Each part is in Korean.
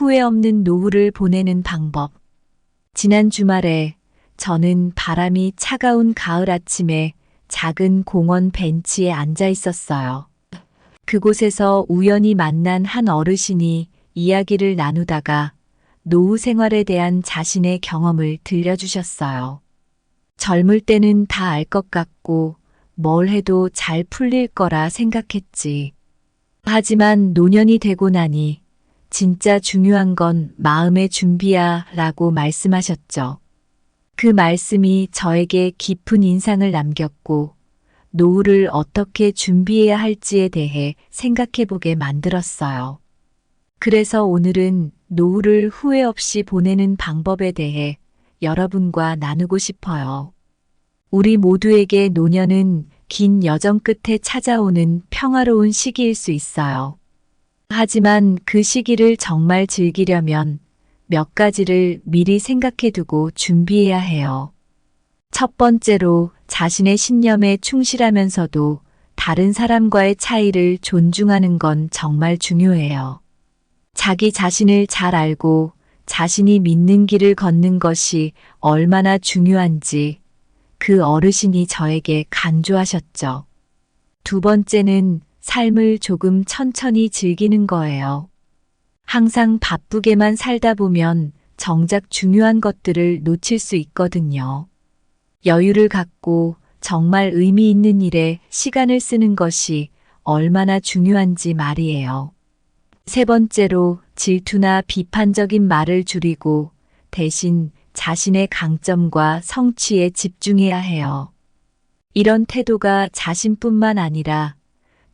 후회 없는 노후를 보내는 방법. 지난 주말에 저는 바람이 차가운 가을 아침에 작은 공원 벤치에 앉아 있었어요. 그곳에서 우연히 만난 한 어르신이 이야기를 나누다가 노후 생활에 대한 자신의 경험을 들려주셨어요. 젊을 때는 다 알 것 같고 뭘 해도 잘 풀릴 거라 생각했지. 하지만 노년이 되고 나니 진짜 중요한 건 마음의 준비야 라고 말씀하셨죠. 그 말씀이 저에게 깊은 인상을 남겼고 노후를 어떻게 준비해야 할지에 대해 생각해보게 만들었어요. 그래서 오늘은 노후를 후회 없이 보내는 방법에 대해 여러분과 나누고 싶어요. 우리 모두에게 노년은 긴 여정 끝에 찾아오는 평화로운 시기일 수 있어요. 하지만 그 시기를 정말 즐기려면 몇 가지를 미리 생각해두고 준비해야 해요. 첫 번째로 자신의 신념에 충실하면서도 다른 사람과의 차이를 존중하는 건 정말 중요해요. 자기 자신을 잘 알고 자신이 믿는 길을 걷는 것이 얼마나 중요한지 그 어르신이 저에게 강조하셨죠. 두 번째는 삶을 조금 천천히 즐기는 거예요. 항상 바쁘게만 살다 보면 정작 중요한 것들을 놓칠 수 있거든요. 여유를 갖고 정말 의미 있는 일에 시간을 쓰는 것이 얼마나 중요한지 말이에요. 세 번째로 질투나 비판적인 말을 줄이고 대신 자신의 강점과 성취에 집중해야 해요. 이런 태도가 자신뿐만 아니라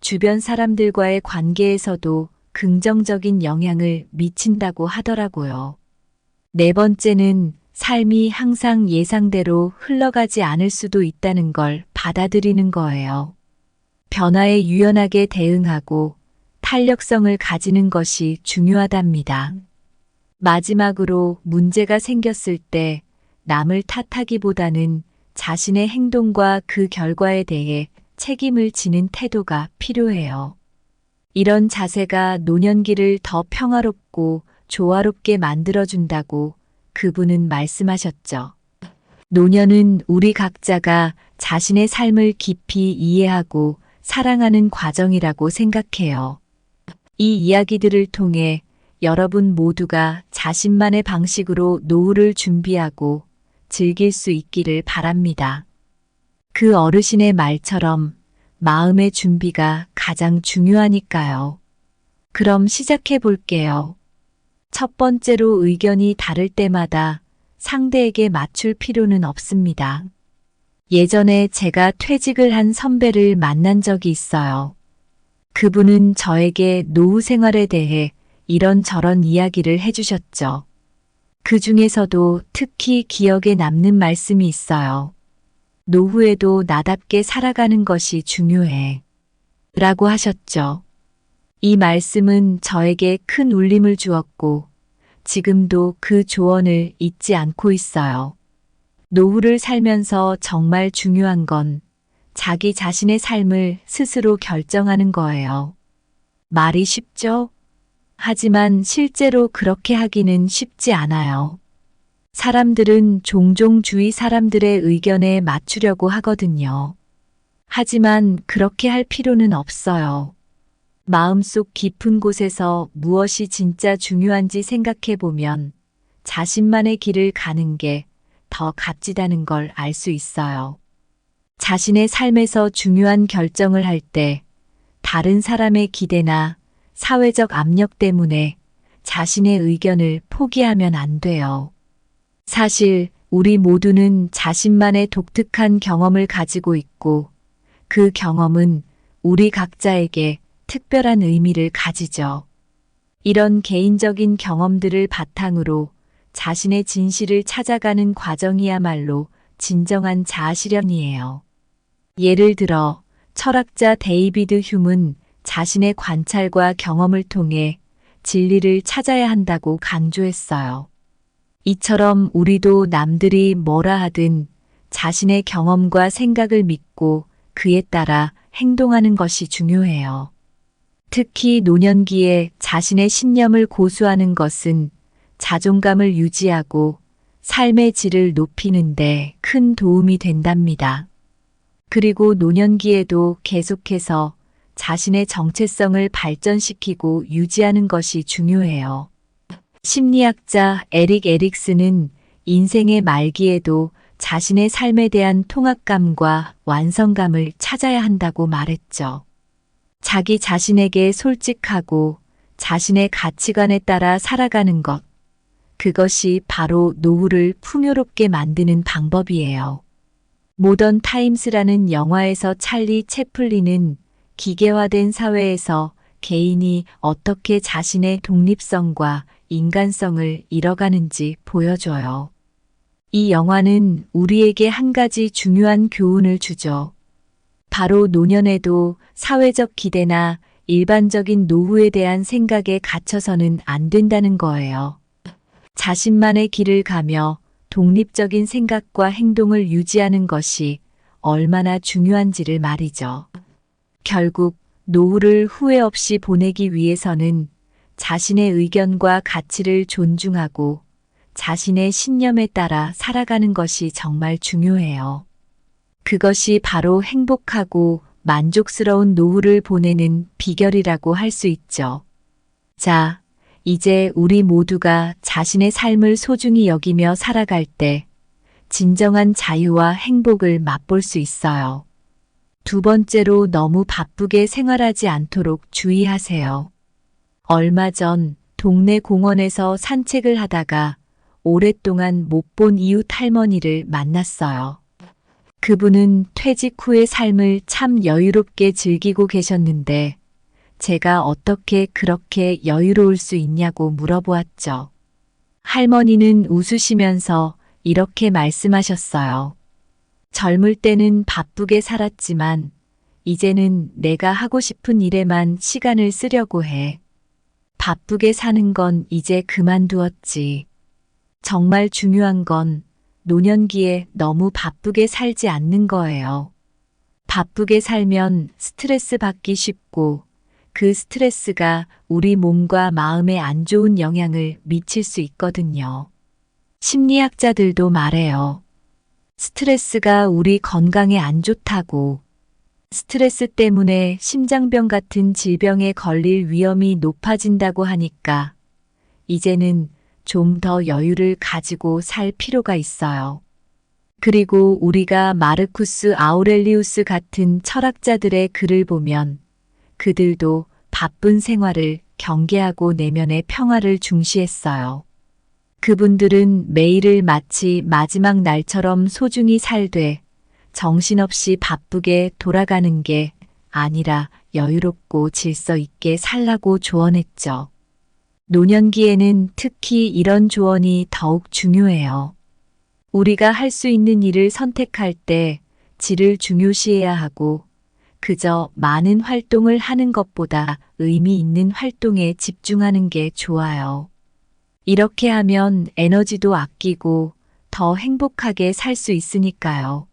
주변 사람들과의 관계에서도 긍정적인 영향을 미친다고 하더라고요. 네 번째는 삶이 항상 예상대로 흘러가지 않을 수도 있다는 걸 받아들이는 거예요. 변화에 유연하게 대응하고 탄력성을 가지는 것이 중요하답니다. 마지막으로 문제가 생겼을 때 남을 탓하기보다는 자신의 행동과 그 결과에 대해 책임을 지는 태도가 필요해요. 이런 자세가 노년기를 더 평화롭고 조화롭게 만들어준다고 그분은 말씀하셨죠. 노년은 우리 각자가 자신의 삶을 깊이 이해하고 사랑하는 과정이라고 생각해요. 이 이야기들을 통해 여러분 모두가 자신만의 방식으로 노후를 준비하고 즐길 수 있기를 바랍니다. 그 어르신의 말처럼 마음의 준비가 가장 중요하니까요. 그럼 시작해 볼게요. 첫 번째로 의견이 다를 때마다 상대에게 맞출 필요는 없습니다. 예전에 제가 퇴직을 한 선배를 만난 적이 있어요. 그분은 저에게 노후 생활에 대해 이런저런 이야기를 해주셨죠. 그 중에서도 특히 기억에 남는 말씀이 있어요. 노후에도 나답게 살아가는 것이 중요해. 라고 하셨죠. 이 말씀은 저에게 큰 울림을 주었고 지금도 그 조언을 잊지 않고 있어요. 노후를 살면서 정말 중요한 건 자기 자신의 삶을 스스로 결정하는 거예요. 말이 쉽죠? 하지만 실제로 그렇게 하기는 쉽지 않아요. 사람들은 종종 주위 사람들의 의견에 맞추려고 하거든요. 하지만 그렇게 할 필요는 없어요. 마음속 깊은 곳에서 무엇이 진짜 중요한지 생각해 보면 자신만의 길을 가는 게 더 값지다는 걸 알 수 있어요. 자신의 삶에서 중요한 결정을 할 때 다른 사람의 기대나 사회적 압력 때문에 자신의 의견을 포기하면 안 돼요. 사실 우리 모두는 자신만의 독특한 경험을 가지고 있고 그 경험은 우리 각자에게 특별한 의미를 가지죠. 이런 개인적인 경험들을 바탕으로 자신의 진실을 찾아가는 과정이야말로 진정한 자아실현이에요. 예를 들어 철학자 데이비드 휴문 자신의 관찰과 경험을 통해 진리를 찾아야 한다고 강조했어요. 이처럼 우리도 남들이 뭐라 하든 자신의 경험과 생각을 믿고 그에 따라 행동하는 것이 중요해요. 특히 노년기에 자신의 신념을 고수하는 것은 자존감을 유지하고 삶의 질을 높이는 데 큰 도움이 된답니다. 그리고 노년기에도 계속해서 자신의 정체성을 발전시키고 유지하는 것이 중요해요. 심리학자 에릭 에릭슨은 인생의 말기에도 자신의 삶에 대한 통합감과 완성감을 찾아야 한다고 말했죠. 자기 자신에게 솔직하고 자신의 가치관에 따라 살아가는 것, 그것이 바로 노후를 풍요롭게 만드는 방법이에요. 모던 타임스라는 영화에서 찰리 채플린은 기계화된 사회에서 개인이 어떻게 자신의 독립성과 인간성을 잃어가는지 보여줘요. 이 영화는 우리에게 한 가지 중요한 교훈을 주죠. 바로 노년에도 사회적 기대나 일반적인 노후에 대한 생각에 갇혀서는 안 된다는 거예요. 자신만의 길을 가며 독립적인 생각과 행동을 유지하는 것이 얼마나 중요한지를 말이죠. 결국 노후를 후회 없이 보내기 위해서는 자신의 의견과 가치를 존중하고 자신의 신념에 따라 살아가는 것이 정말 중요해요. 그것이 바로 행복하고 만족스러운 노후를 보내는 비결이라고 할 수 있죠. 자, 이제 우리 모두가 자신의 삶을 소중히 여기며 살아갈 때 진정한 자유와 행복을 맛볼 수 있어요. 두 번째로 너무 바쁘게 생활하지 않도록 주의하세요. 얼마 전 동네 공원에서 산책을 하다가 오랫동안 못 본 이웃 할머니를 만났어요. 그분은 퇴직 후의 삶을 참 여유롭게 즐기고 계셨는데 제가 어떻게 그렇게 여유로울 수 있냐고 물어보았죠. 할머니는 웃으시면서 이렇게 말씀하셨어요. 젊을 때는 바쁘게 살았지만 이제는 내가 하고 싶은 일에만 시간을 쓰려고 해. 바쁘게 사는 건 이제 그만두었지. 정말 중요한 건 노년기에 너무 바쁘게 살지 않는 거예요. 바쁘게 살면 스트레스 받기 쉽고 그 스트레스가 우리 몸과 마음에 안 좋은 영향을 미칠 수 있거든요. 심리학자들도 말해요. 스트레스가 우리 건강에 안 좋다고. 스트레스 때문에 심장병 같은 질병에 걸릴 위험이 높아진다고 하니까 이제는 좀 더 여유를 가지고 살 필요가 있어요. 그리고 우리가 마르쿠스 아우렐리우스 같은 철학자들의 글을 보면 그들도 바쁜 생활을 경계하고 내면의 평화를 중시했어요. 그분들은 매일을 마치 마지막 날처럼 소중히 살되 정신없이 바쁘게 돌아가는 게 아니라 여유롭고 질서 있게 살라고 조언했죠. 노년기에는 특히 이런 조언이 더욱 중요해요. 우리가 할 수 있는 일을 선택할 때 질을 중요시해야 하고 그저 많은 활동을 하는 것보다 의미 있는 활동에 집중하는 게 좋아요. 이렇게 하면 에너지도 아끼고 더 행복하게 살 수 있으니까요.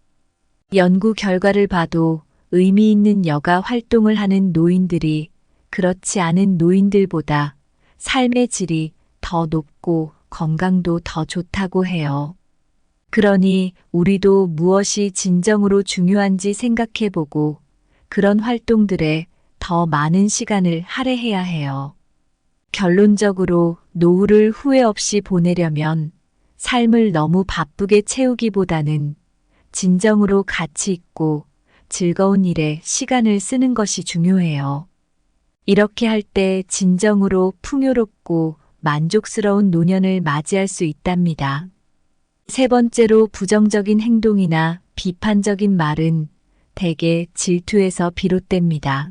연구 결과를 봐도 의미 있는 여가 활동을 하는 노인들이 그렇지 않은 노인들보다 삶의 질이 더 높고 건강도 더 좋다고 해요. 그러니 우리도 무엇이 진정으로 중요한지 생각해보고 그런 활동들에 더 많은 시간을 할애해야 해요. 결론적으로 노후를 후회 없이 보내려면 삶을 너무 바쁘게 채우기보다는 진정으로 가치 있고 즐거운 일에 시간을 쓰는 것이 중요해요. 이렇게 할 때 진정으로 풍요롭고 만족스러운 노년을 맞이할 수 있답니다. 세 번째로 부정적인 행동이나 비판적인 말은 대개 질투에서 비롯됩니다.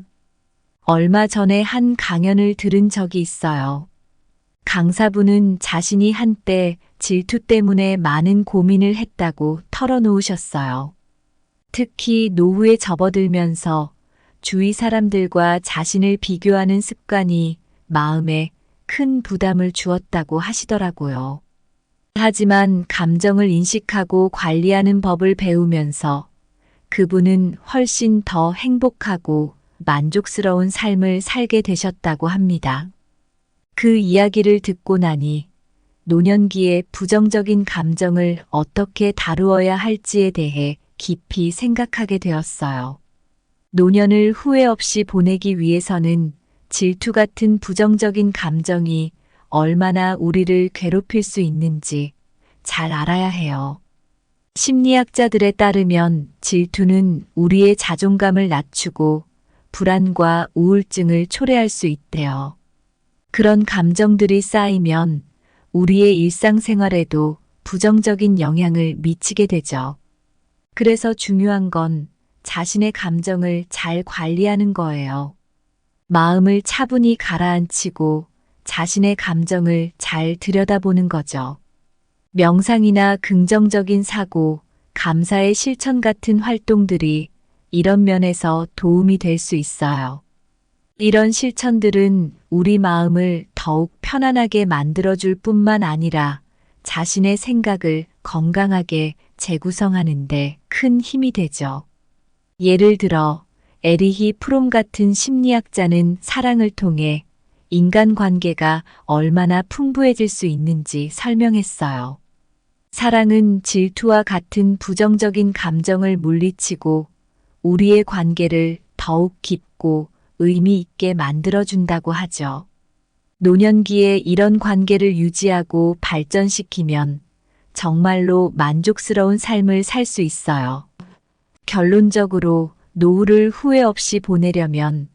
얼마 전에 한 강연을 들은 적이 있어요. 강사분은 자신이 한때 질투 때문에 많은 고민을 했다고 털어놓으셨어요. 특히 노후에 접어들면서 주위 사람들과 자신을 비교하는 습관이 마음에 큰 부담을 주었다고 하시더라고요. 하지만 감정을 인식하고 관리하는 법을 배우면서 그분은 훨씬 더 행복하고 만족스러운 삶을 살게 되셨다고 합니다. 그 이야기를 듣고 나니 노년기의 부정적인 감정을 어떻게 다루어야 할지에 대해 깊이 생각하게 되었어요. 노년을 후회 없이 보내기 위해서는 질투 같은 부정적인 감정이 얼마나 우리를 괴롭힐 수 있는지 잘 알아야 해요. 심리학자들에 따르면 질투는 우리의 자존감을 낮추고 불안과 우울증을 초래할 수 있대요. 그런 감정들이 쌓이면 우리의 일상생활에도 부정적인 영향을 미치게 되죠. 그래서 중요한 건 자신의 감정을 잘 관리하는 거예요. 마음을 차분히 가라앉히고 자신의 감정을 잘 들여다보는 거죠. 명상이나 긍정적인 사고, 감사의 실천 같은 활동들이 이런 면에서 도움이 될 수 있어요. 이런 실천들은 우리 마음을 더욱 편안하게 만들어줄 뿐만 아니라 자신의 생각을 건강하게 재구성하는데 큰 힘이 되죠. 예를 들어 에리히 프롬 같은 심리학자는 사랑을 통해 인간관계가 얼마나 풍부해질 수 있는지 설명했어요. 사랑은 질투와 같은 부정적인 감정을 물리치고 우리의 관계를 더욱 깊고 의미 있게 만들어준다고 하죠. 노년기에 이런 관계를 유지하고 발전시키면 정말로 만족스러운 삶을 살 수 있어요. 결론적으로 노후를 후회 없이 보내려면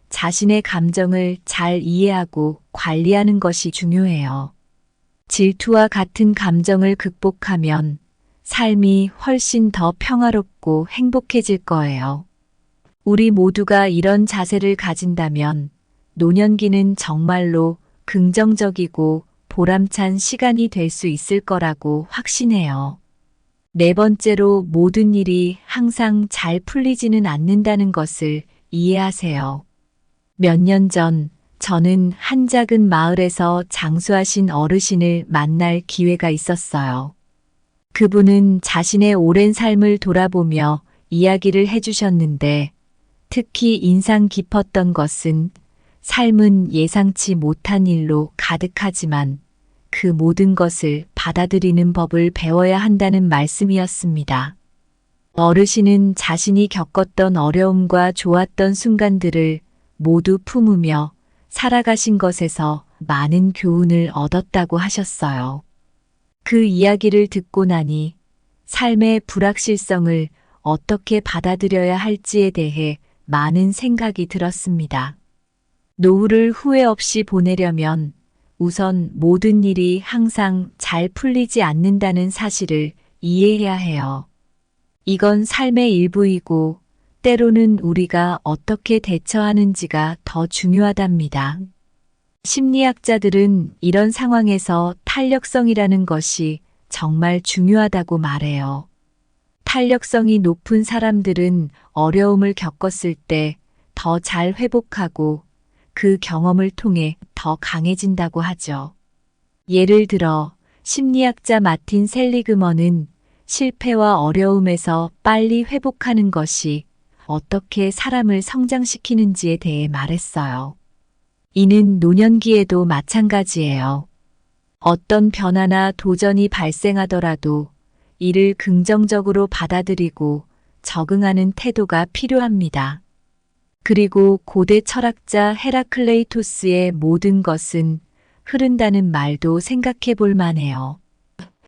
자신의 감정을 잘 이해하고 관리하는 것이 중요해요. 질투와 같은 감정을 극복하면 삶이 훨씬 더 평화롭고 행복해질 거예요. 우리 모두가 이런 자세를 가진다면 노년기는 정말로 긍정적이고 보람찬 시간이 될 수 있을 거라고 확신해요. 네 번째로 모든 일이 항상 잘 풀리지는 않는다는 것을 이해하세요. 몇 년 전 저는 한 작은 마을에서 장수하신 어르신을 만날 기회가 있었어요. 그분은 자신의 오랜 삶을 돌아보며 이야기를 해주셨는데 특히 인상 깊었던 것은 삶은 예상치 못한 일로 가득하지만 그 모든 것을 받아들이는 법을 배워야 한다는 말씀이었습니다. 어르신은 자신이 겪었던 어려움과 좋았던 순간들을 모두 품으며 살아가신 것에서 많은 교훈을 얻었다고 하셨어요. 그 이야기를 듣고 나니 삶의 불확실성을 어떻게 받아들여야 할지에 대해 많은 생각이 들었습니다. 노후를 후회 없이 보내려면 우선 모든 일이 항상 잘 풀리지 않는다는 사실을 이해해야 해요. 이건 삶의 일부이고 때로는 우리가 어떻게 대처하는지가 더 중요하답니다. 심리학자들은 이런 상황에서 탄력성이라는 것이 정말 중요하다고 말해요. 탄력성이 높은 사람들은 어려움을 겪었을 때 더 잘 회복하고 그 경험을 통해 더 강해진다고 하죠. 예를 들어 심리학자 마틴 셀리그먼은 실패와 어려움에서 빨리 회복하는 것이 어떻게 사람을 성장시키는지에 대해 말했어요. 이는 노년기에도 마찬가지예요. 어떤 변화나 도전이 발생하더라도 이를 긍정적으로 받아들이고 적응하는 태도가 필요합니다. 그리고 고대 철학자 헤라클레이토스의 모든 것은 흐른다는 말도 생각해 볼 만해요.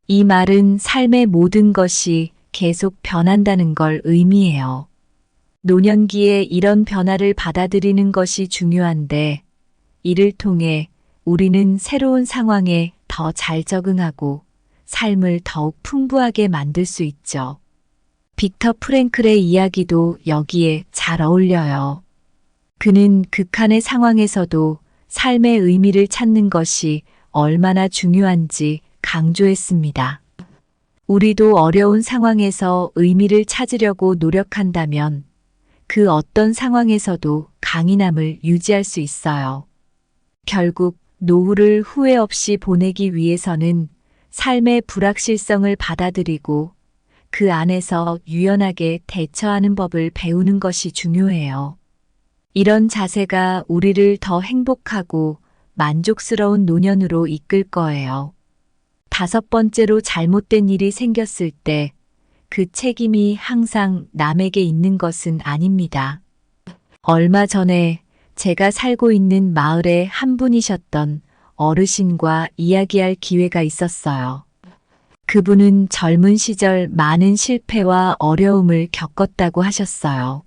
이 말은 삶의 모든 것이 계속 변한다는 걸 의미해요. 노년기에 이런 변화를 받아들이는 것이 중요한데 이를 통해 우리는 새로운 상황에 더 잘 적응하고 삶을 더욱 풍부하게 만들 수 있죠. 빅터 프랭클의 이야기도 여기에 잘 어울려요. 그는 극한의 상황에서도 삶의 의미를 찾는 것이 얼마나 중요한지 강조했습니다. 우리도 어려운 상황에서 의미를 찾으려고 노력한다면 그 어떤 상황에서도 강인함을 유지할 수 있어요. 결국 노후를 후회 없이 보내기 위해서는 삶의 불확실성을 받아들이고 그 안에서 유연하게 대처하는 법을 배우는 것이 중요해요. 이런 자세가 우리를 더 행복하고 만족스러운 노년으로 이끌 거예요. 다섯 번째로 잘못된 일이 생겼을 때 그 책임이 항상 남에게 있는 것은 아닙니다. 얼마 전에 제가 살고 있는 마을의 한 분이셨던 어르신과 이야기할 기회가 있었어요. 그분은 젊은 시절 많은 실패와 어려움을 겪었다고 하셨어요.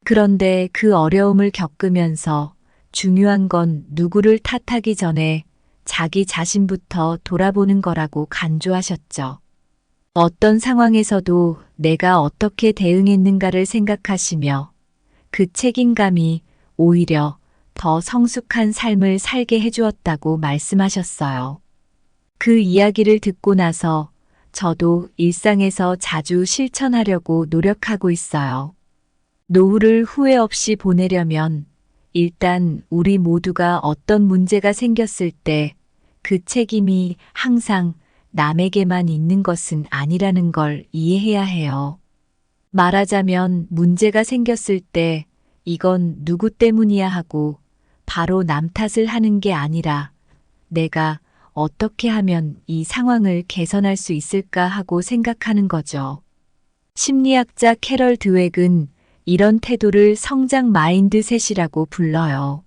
그런데 그 어려움을 겪으면서 중요한 건 누구를 탓하기 전에 자기 자신부터 돌아보는 거라고 강조하셨죠. 어떤 상황에서도 내가 어떻게 대응했는가를 생각하시며 그 책임감이 오히려 더 성숙한 삶을 살게 해주었다고 말씀하셨어요. 그 이야기를 듣고 나서 저도 일상에서 자주 실천하려고 노력하고 있어요. 노후를 후회 없이 보내려면 일단 우리 모두가 어떤 문제가 생겼을 때 그 책임이 항상 남에게만 있는 것은 아니라는 걸 이해해야 해요. 말하자면 문제가 생겼을 때 이건 누구 때문이야 하고 바로 남 탓을 하는 게 아니라 내가 어떻게 하면 이 상황을 개선할 수 있을까 하고 생각하는 거죠. 심리학자 캐럴 드웩은 이런 태도를 성장 마인드셋이라고 불러요.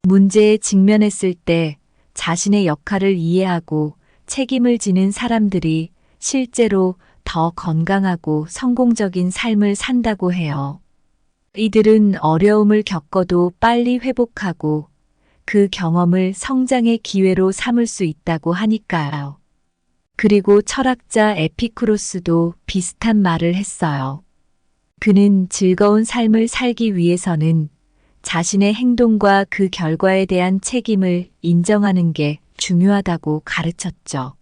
문제에 직면했을 때 자신의 역할을 이해하고 책임을 지는 사람들이 실제로 더 건강하고 성공적인 삶을 산다고 해요. 이들은 어려움을 겪어도 빨리 회복하고 그 경험을 성장의 기회로 삼을 수 있다고 하니까요. 그리고 철학자 에피쿠로스도 비슷한 말을 했어요. 그는 즐거운 삶을 살기 위해서는 자신의 행동과 그 결과에 대한 책임을 인정하는 게 중요하다고 가르쳤죠.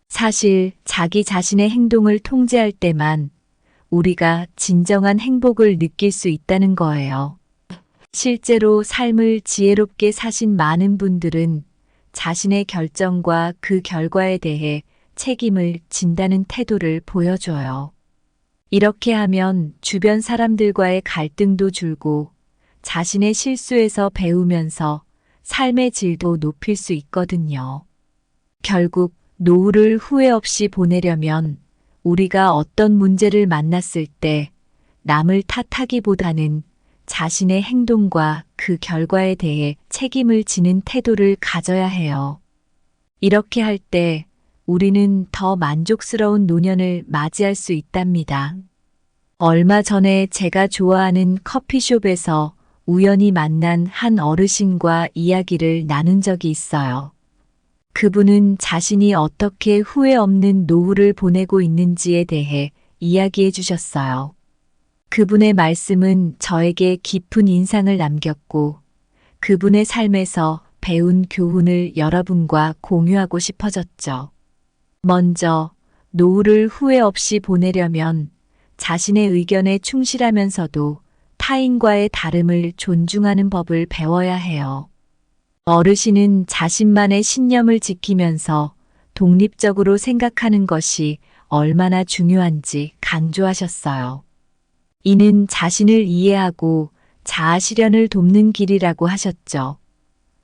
사실 자기 자신의 행동을 통제할 때만 우리가 진정한 행복을 느낄 수 있다는 거예요. 실제로 삶을 지혜롭게 사신 많은 분들은 자신의 결정과 그 결과에 대해 책임을 진다는 태도를 보여줘요. 이렇게 하면 주변 사람들과의 갈등도 줄고 자신의 실수에서 배우면서 삶의 질도 높일 수 있거든요. 결국 노후를 후회 없이 보내려면 우리가 어떤 문제를 만났을 때 남을 탓하기보다는 자신의 행동과 그 결과에 대해 책임을 지는 태도를 가져야 해요. 이렇게 할 때 우리는 더 만족스러운 노년을 맞이할 수 있답니다. 얼마 전에 제가 좋아하는 커피숍에서 우연히 만난 한 어르신과 이야기를 나눈 적이 있어요. 그분은 자신이 어떻게 후회 없는 노후를 보내고 있는지에 대해 이야기해 주셨어요. 그분의 말씀은 저에게 깊은 인상을 남겼고 그분의 삶에서 배운 교훈을 여러분과 공유하고 싶어졌죠. 먼저 노후를 후회 없이 보내려면 자신의 의견에 충실하면서도 타인과의 다름을 존중하는 법을 배워야 해요. 어르신은 자신만의 신념을 지키면서 독립적으로 생각하는 것이 얼마나 중요한지 강조하셨어요. 이는 자신을 이해하고 자아 실현을 돕는 길이라고 하셨죠.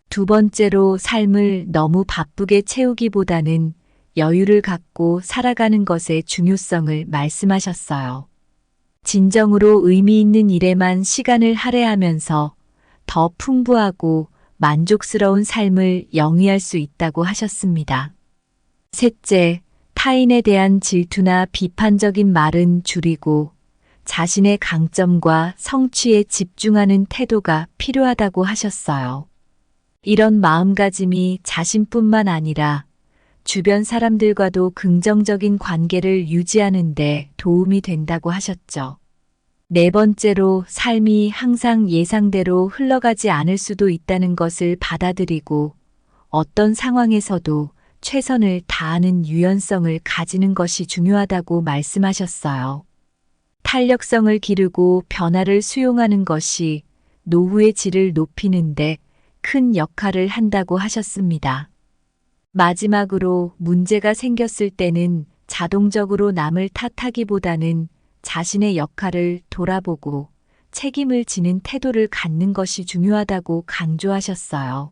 두 번째로 삶을 너무 바쁘게 채우기보다는 여유를 갖고 살아가는 것의 중요성을 말씀하셨어요. 진정으로 의미 있는 일에만 시간을 할애하면서 더 풍부하고 만족스러운 삶을 영위할 수 있다고 하셨습니다. 셋째, 타인에 대한 질투나 비판적인 말은 줄이고 자신의 강점과 성취에 집중하는 태도가 필요하다고 하셨어요. 이런 마음가짐이 자신뿐만 아니라 주변 사람들과도 긍정적인 관계를 유지하는 데 도움이 된다고 하셨죠. 네 번째로 삶이 항상 예상대로 흘러가지 않을 수도 있다는 것을 받아들이고 어떤 상황에서도 최선을 다하는 유연성을 가지는 것이 중요하다고 말씀하셨어요. 탄력성을 기르고 변화를 수용하는 것이 노후의 질을 높이는데 큰 역할을 한다고 하셨습니다. 마지막으로 문제가 생겼을 때는 자동적으로 남을 탓하기보다는 자신의 역할을 돌아보고 책임을 지는 태도를 갖는 것이 중요하다고 강조하셨어요.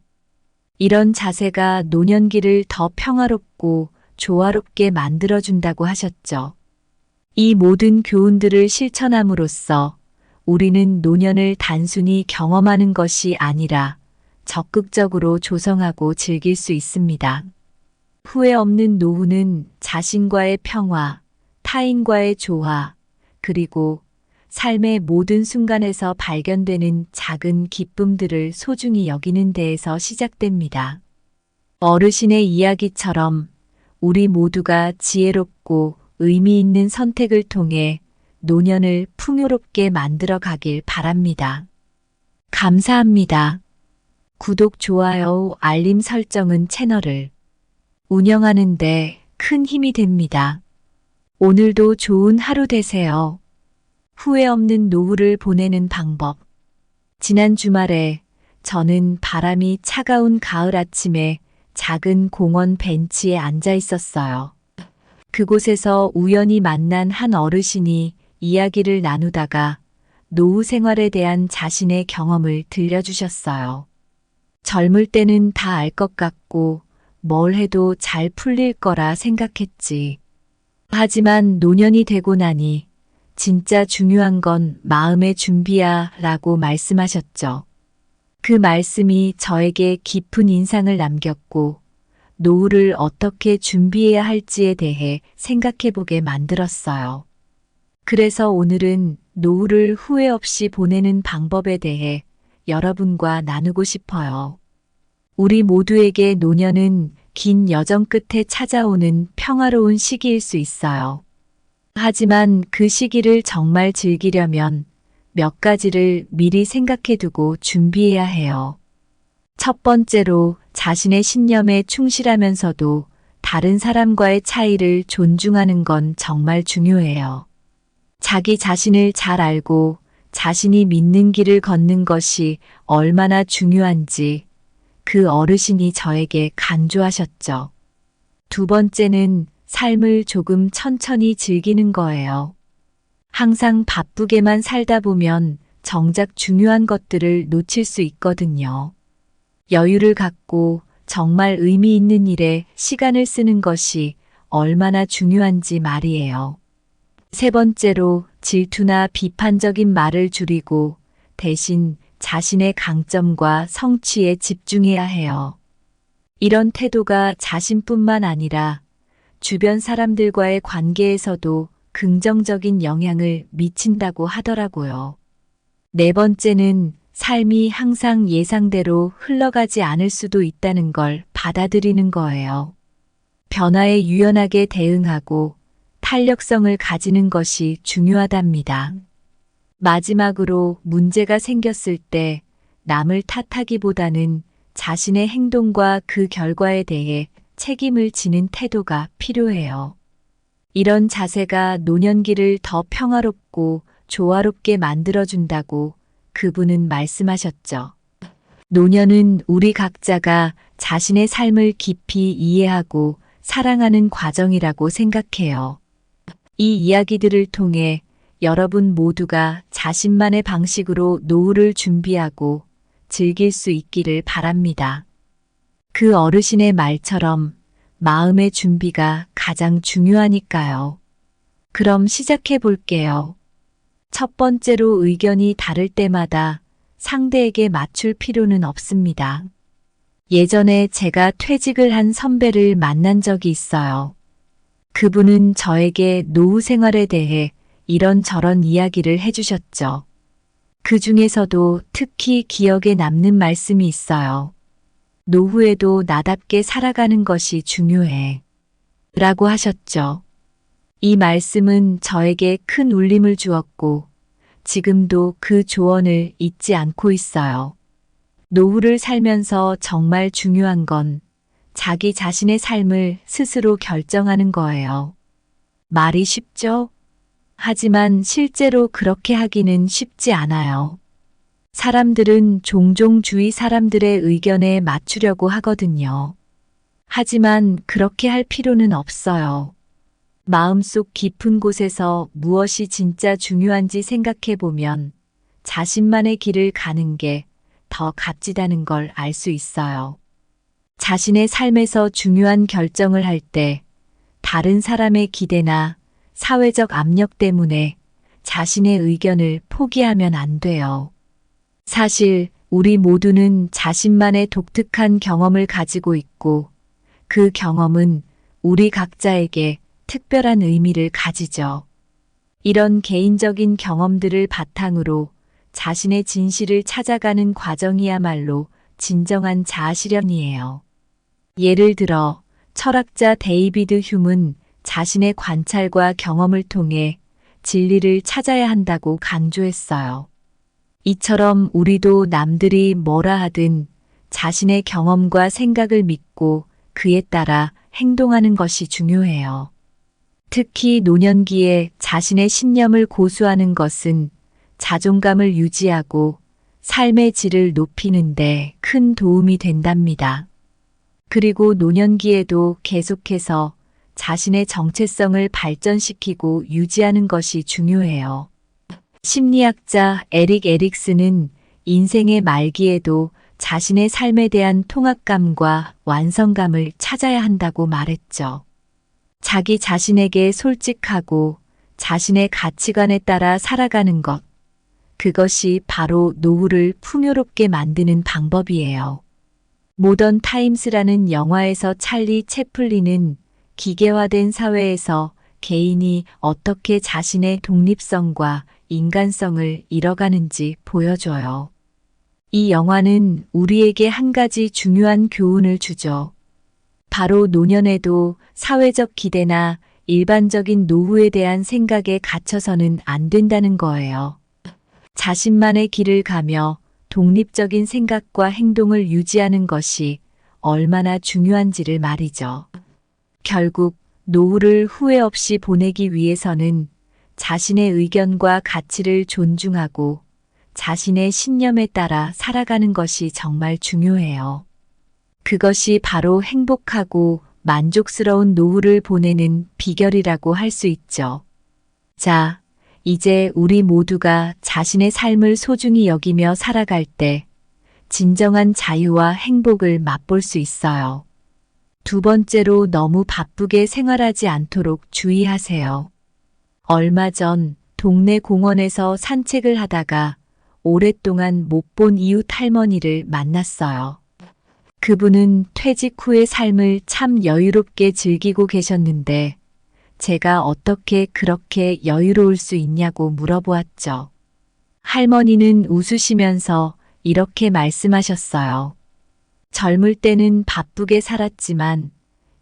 이런 자세가 노년기를 더 평화롭고 조화롭게 만들어준다고 하셨죠. 이 모든 교훈들을 실천함으로써 우리는 노년을 단순히 경험하는 것이 아니라 적극적으로 조성하고 즐길 수 있습니다. 후회 없는 노후는 자신과의 평화, 타인과의 조화, 그리고 삶의 모든 순간에서 발견되는 작은 기쁨들을 소중히 여기는 데에서 시작됩니다. 어르신의 이야기처럼 우리 모두가 지혜롭고 의미 있는 선택을 통해 노년을 풍요롭게 만들어 가길 바랍니다. 감사합니다. 구독, 좋아요, 알림 설정은 채널을 운영하는 데 큰 힘이 됩니다. 오늘도 좋은 하루 되세요. 후회 없는 노후를 보내는 방법. 지난 주말에 저는 바람이 차가운 가을 아침에 작은 공원 벤치에 앉아 있었어요. 그곳에서 우연히 만난 한 어르신이 이야기를 나누다가 노후 생활에 대한 자신의 경험을 들려주셨어요. 젊을 때는 다 알 것 같고 뭘 해도 잘 풀릴 거라 생각했지. 하지만 노년이 되고 나니 진짜 중요한 건 마음의 준비야 라고 말씀하셨죠. 그 말씀이 저에게 깊은 인상을 남겼고 노후를 어떻게 준비해야 할지에 대해 생각해보게 만들었어요. 그래서 오늘은 노후를 후회 없이 보내는 방법에 대해 여러분과 나누고 싶어요. 우리 모두에게 노년은 긴 여정 끝에 찾아오는 평화로운 시기일 수 있어요. 하지만 그 시기를 정말 즐기려면 몇 가지를 미리 생각해두고 준비해야 해요. 첫 번째로 자신의 신념에 충실하면서도 다른 사람과의 차이를 존중하는 건 정말 중요해요. 자기 자신을 잘 알고 자신이 믿는 길을 걷는 것이 얼마나 중요한지 그 어르신이 저에게 강조하셨죠. 두 번째는 삶을 조금 천천히 즐기는 거예요. 항상 바쁘게만 살다 보면 정작 중요한 것들을 놓칠 수 있거든요. 여유를 갖고 정말 의미 있는 일에 시간을 쓰는 것이 얼마나 중요한지 말이에요. 세 번째로 질투나 비판적인 말을 줄이고 대신 자신의 강점과 성취에 집중해야 해요. 이런 태도가 자신뿐만 아니라 주변 사람들과의 관계에서도 긍정적인 영향을 미친다고 하더라고요. 네 번째는 삶이 항상 예상대로 흘러가지 않을 수도 있다는 걸 받아들이는 거예요. 변화에 유연하게 대응하고 탄력성을 가지는 것이 중요하답니다. 마지막으로 문제가 생겼을 때 남을 탓하기보다는 자신의 행동과 그 결과에 대해 책임을 지는 태도가 필요해요. 이런 자세가 노년기를 더 평화롭고 조화롭게 만들어준다고 그분은 말씀하셨죠. 노년은 우리 각자가 자신의 삶을 깊이 이해하고 사랑하는 과정이라고 생각해요. 이 이야기들을 통해 여러분 모두가 자신만의 방식으로 노후를 준비하고 즐길 수 있기를 바랍니다. 그 어르신의 말처럼 마음의 준비가 가장 중요하니까요. 그럼 시작해 볼게요. 첫 번째로 의견이 다를 때마다 상대에게 맞출 필요는 없습니다. 예전에 제가 퇴직을 한 선배를 만난 적이 있어요. 그분은 저에게 노후 생활에 대해 이런저런 이야기를 해주셨죠. 그 중에서도 특히 기억에 남는 말씀이 있어요. 노후에도 나답게 살아가는 것이 중요해. 라고 하셨죠. 이 말씀은 저에게 큰 울림을 주었고, 지금도 그 조언을 잊지 않고 있어요. 노후를 살면서 정말 중요한 건 자기 자신의 삶을 스스로 결정하는 거예요. 말이 쉽죠? 하지만 실제로 그렇게 하기는 쉽지 않아요. 사람들은 종종 주위 사람들의 의견에 맞추려고 하거든요. 하지만 그렇게 할 필요는 없어요. 마음속 깊은 곳에서 무엇이 진짜 중요한지 생각해 보면 자신만의 길을 가는 게 더 값지다는 걸 알 수 있어요. 자신의 삶에서 중요한 결정을 할 때 다른 사람의 기대나 사회적 압력 때문에 자신의 의견을 포기하면 안 돼요. 사실 우리 모두는 자신만의 독특한 경험을 가지고 있고 그 경험은 우리 각자에게 특별한 의미를 가지죠. 이런 개인적인 경험들을 바탕으로 자신의 진실을 찾아가는 과정이야말로 진정한 자아실현이에요. 예를 들어 철학자 데이비드 휴문 자신의 관찰과 경험을 통해 진리를 찾아야 한다고 강조했어요. 이처럼 우리도 남들이 뭐라 하든 자신의 경험과 생각을 믿고 그에 따라 행동하는 것이 중요해요. 특히 노년기에 자신의 신념을 고수하는 것은 자존감을 유지하고 삶의 질을 높이는 데 큰 도움이 된답니다. 그리고 노년기에도 계속해서 자신의 정체성을 발전시키고 유지하는 것이 중요해요. 심리학자 에릭 에릭슨은 인생의 말기에도 자신의 삶에 대한 통합감과 완성감을 찾아야 한다고 말했죠. 자기 자신에게 솔직하고 자신의 가치관에 따라 살아가는 것, 그것이 바로 노후를 풍요롭게 만드는 방법이에요. 모던 타임스라는 영화에서 찰리 채플린은 기계화된 사회에서 개인이 어떻게 자신의 독립성과 인간성을 잃어가는지 보여줘요. 이 영화는 우리에게 한 가지 중요한 교훈을 주죠. 바로 노년에도 사회적 기대나 일반적인 노후에 대한 생각에 갇혀서는 안 된다는 거예요. 자신만의 길을 가며 독립적인 생각과 행동을 유지하는 것이 얼마나 중요한지를 말이죠. 결국 노후를 후회 없이 보내기 위해서는 자신의 의견과 가치를 존중하고 자신의 신념에 따라 살아가는 것이 정말 중요해요. 그것이 바로 행복하고 만족스러운 노후를 보내는 비결이라고 할 수 있죠. 자, 이제 우리 모두가 자신의 삶을 소중히 여기며 살아갈 때 진정한 자유와 행복을 맛볼 수 있어요. 두 번째로 너무 바쁘게 생활하지 않도록 주의하세요. 얼마 전 동네 공원에서 산책을 하다가 오랫동안 못 본 이웃 할머니를 만났어요. 그분은 퇴직 후의 삶을 참 여유롭게 즐기고 계셨는데 제가 어떻게 그렇게 여유로울 수 있냐고 물어보았죠. 할머니는 웃으시면서 이렇게 말씀하셨어요. 젊을 때는 바쁘게 살았지만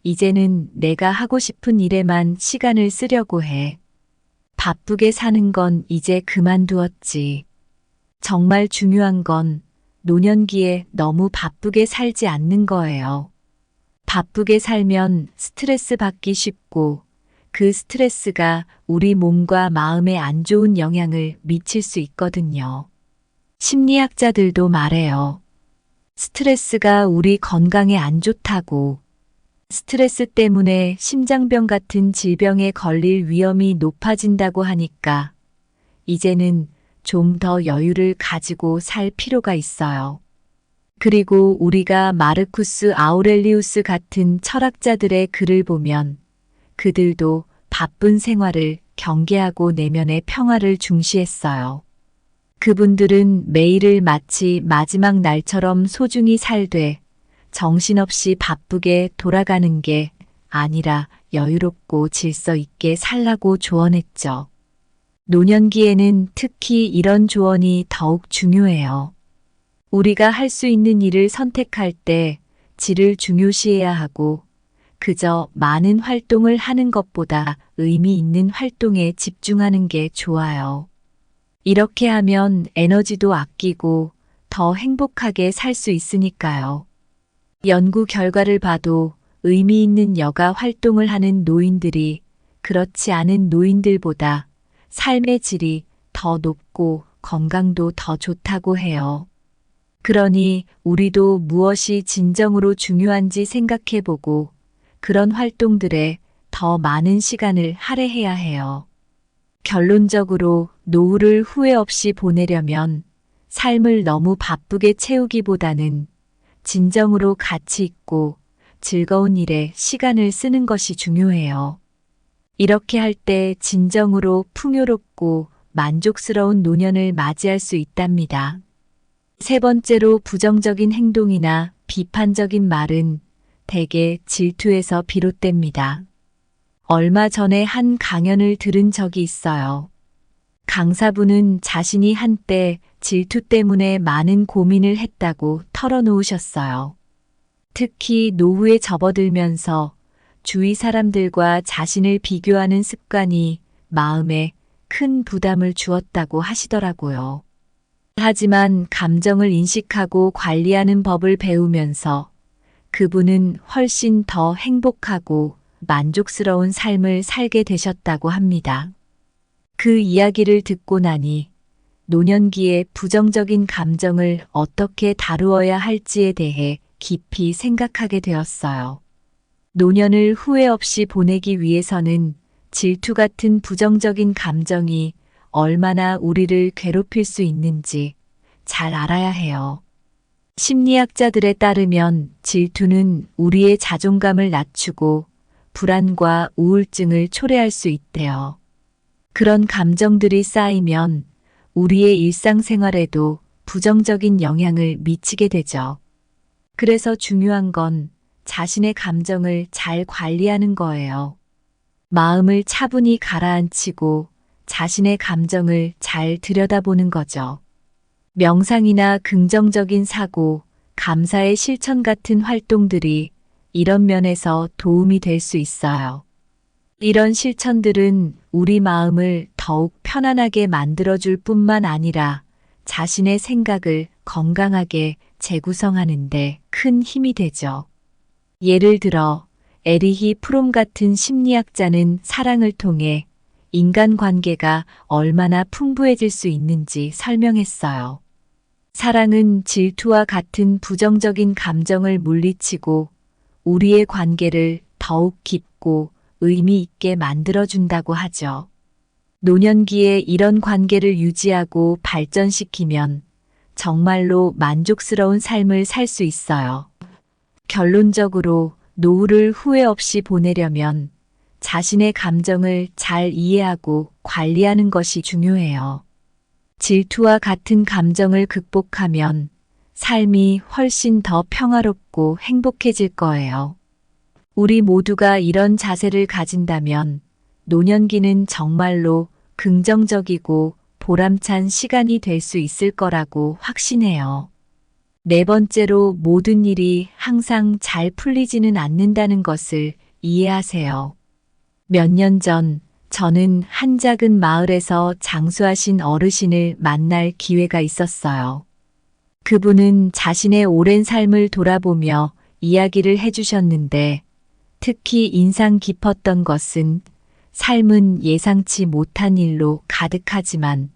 이제는 내가 하고 싶은 일에만 시간을 쓰려고 해. 바쁘게 사는 건 이제 그만두었지. 정말 중요한 건 노년기에 너무 바쁘게 살지 않는 거예요. 바쁘게 살면 스트레스 받기 쉽고 그 스트레스가 우리 몸과 마음에 안 좋은 영향을 미칠 수 있거든요. 심리학자들도 말해요. 스트레스가 우리 건강에 안 좋다고. 스트레스 때문에 심장병 같은 질병에 걸릴 위험이 높아진다고 하니까 이제는 좀 더 여유를 가지고 살 필요가 있어요. 그리고 우리가 마르쿠스 아우렐리우스 같은 철학자들의 글을 보면 그들도 바쁜 생활을 경계하고 내면의 평화를 중시했어요. 그분들은 매일을 마치 마지막 날처럼 소중히 살되 정신없이 바쁘게 돌아가는 게 아니라 여유롭고 질서 있게 살라고 조언했죠. 노년기에는 특히 이런 조언이 더욱 중요해요. 우리가 할 수 있는 일을 선택할 때 질을 중요시해야 하고 그저 많은 활동을 하는 것보다 의미 있는 활동에 집중하는 게 좋아요. 이렇게 하면 에너지도 아끼고 더 행복하게 살 수 있으니까요. 연구 결과를 봐도 의미 있는 여가 활동을 하는 노인들이 그렇지 않은 노인들보다 삶의 질이 더 높고 건강도 더 좋다고 해요. 그러니 우리도 무엇이 진정으로 중요한지 생각해보고 그런 활동들에 더 많은 시간을 할애해야 해요. 결론적으로 노후를 후회 없이 보내려면 삶을 너무 바쁘게 채우기보다는 진정으로 가치 있고 즐거운 일에 시간을 쓰는 것이 중요해요. 이렇게 할 때 진정으로 풍요롭고 만족스러운 노년을 맞이할 수 있답니다. 세 번째로 부정적인 행동이나 비판적인 말은 대개 질투에서 비롯됩니다. 얼마 전에 한 강연을 들은 적이 있어요. 강사분은 자신이 한때 질투 때문에 많은 고민을 했다고 털어놓으셨어요. 특히 노후에 접어들면서 주위 사람들과 자신을 비교하는 습관이 마음에 큰 부담을 주었다고 하시더라고요. 하지만 감정을 인식하고 관리하는 법을 배우면서 그분은 훨씬 더 행복하고 만족스러운 삶을 살게 되셨다고 합니다. 그 이야기를 듣고 나니 노년기에 부정적인 감정을 어떻게 다루어야 할지에 대해 깊이 생각하게 되었어요. 노년을 후회 없이 보내기 위해서는 질투 같은 부정적인 감정이 얼마나 우리를 괴롭힐 수 있는지 잘 알아야 해요. 심리학자들에 따르면 질투는 우리의 자존감을 낮추고 불안과 우울증을 초래할 수 있대요. 그런 감정들이 쌓이면 우리의 일상생활에도 부정적인 영향을 미치게 되죠. 그래서 중요한 건 자신의 감정을 잘 관리하는 거예요. 마음을 차분히 가라앉히고 자신의 감정을 잘 들여다보는 거죠. 명상이나 긍정적인 사고, 감사의 실천 같은 활동들이 이런 면에서 도움이 될 수 있어요. 이런 실천들은 우리 마음을 더욱 편안하게 만들어줄 뿐만 아니라 자신의 생각을 건강하게 재구성하는데 큰 힘이 되죠. 예를 들어 에리히 프롬 같은 심리학자는 사랑을 통해 인간관계가 얼마나 풍부해질 수 있는지 설명했어요. 사랑은 질투와 같은 부정적인 감정을 물리치고 우리의 관계를 더욱 깊고 의미 있게 만들어준다고 하죠. 노년기에 이런 관계를 유지하고 발전시키면 정말로 만족스러운 삶을 살 수 있어요. 결론적으로 노후를 후회 없이 보내려면 자신의 감정을 잘 이해하고 관리하는 것이 중요해요. 질투와 같은 감정을 극복하면 삶이 훨씬 더 평화롭고 행복해질 거예요. 우리 모두가 이런 자세를 가진다면 노년기는 정말로 긍정적이고 보람찬 시간이 될 수 있을 거라고 확신해요. 네 번째로 모든 일이 항상 잘 풀리지는 않는다는 것을 이해하세요. 몇 년 전 저는 한 작은 마을에서 장수하신 어르신을 만날 기회가 있었어요. 그분은 자신의 오랜 삶을 돌아보며 이야기를 해주셨는데 특히 인상 깊었던 것은 삶은 예상치 못한 일로 가득하지만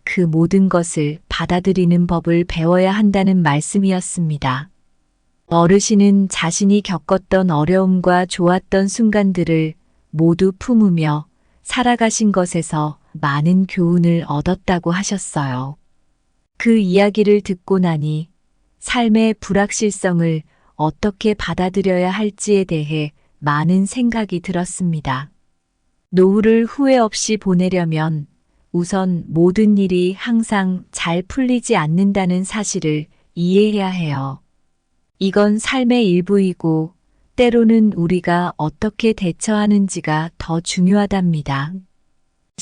그 모든 것을 받아들이는 법을 배워야 한다는 말씀이었습니다. 어르신은 자신이 겪었던 어려움과 좋았던 순간들을 모두 품으며 살아가신 것에서 많은 교훈을 얻었다고 하셨어요. 그 이야기를 듣고 나니 삶의 불확실성을 어떻게 받아들여야 할지에 대해 많은 생각이 들었습니다. 노후를 후회 없이 보내려면 우선 모든 일이 항상 잘 풀리지 않는다는 사실을 이해해야 해요. 이건 삶의 일부이고 때로는 우리가 어떻게 대처하는지가 더 중요하답니다.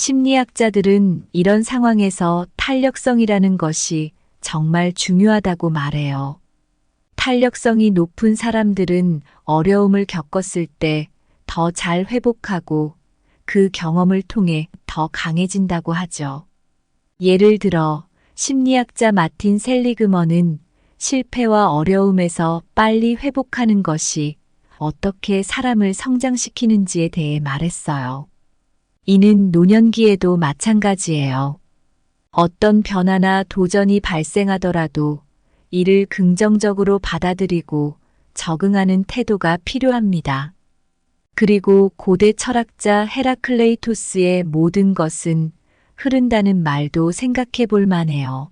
심리학자들은 이런 상황에서 탄력성이라는 것이 정말 중요하다고 말해요. 탄력성이 높은 사람들은 어려움을 겪었을 때 더 잘 회복하고 그 경험을 통해 더 강해진다고 하죠. 예를 들어 심리학자 마틴 셀리그먼은 실패와 어려움에서 빨리 회복하는 것이 어떻게 사람을 성장시키는지에 대해 말했어요. 이는 노년기에도 마찬가지예요. 어떤 변화나 도전이 발생하더라도 이를 긍정적으로 받아들이고 적응하는 태도가 필요합니다. 그리고 고대 철학자 헤라클레이토스의 모든 것은 흐른다는 말도 생각해 볼 만해요.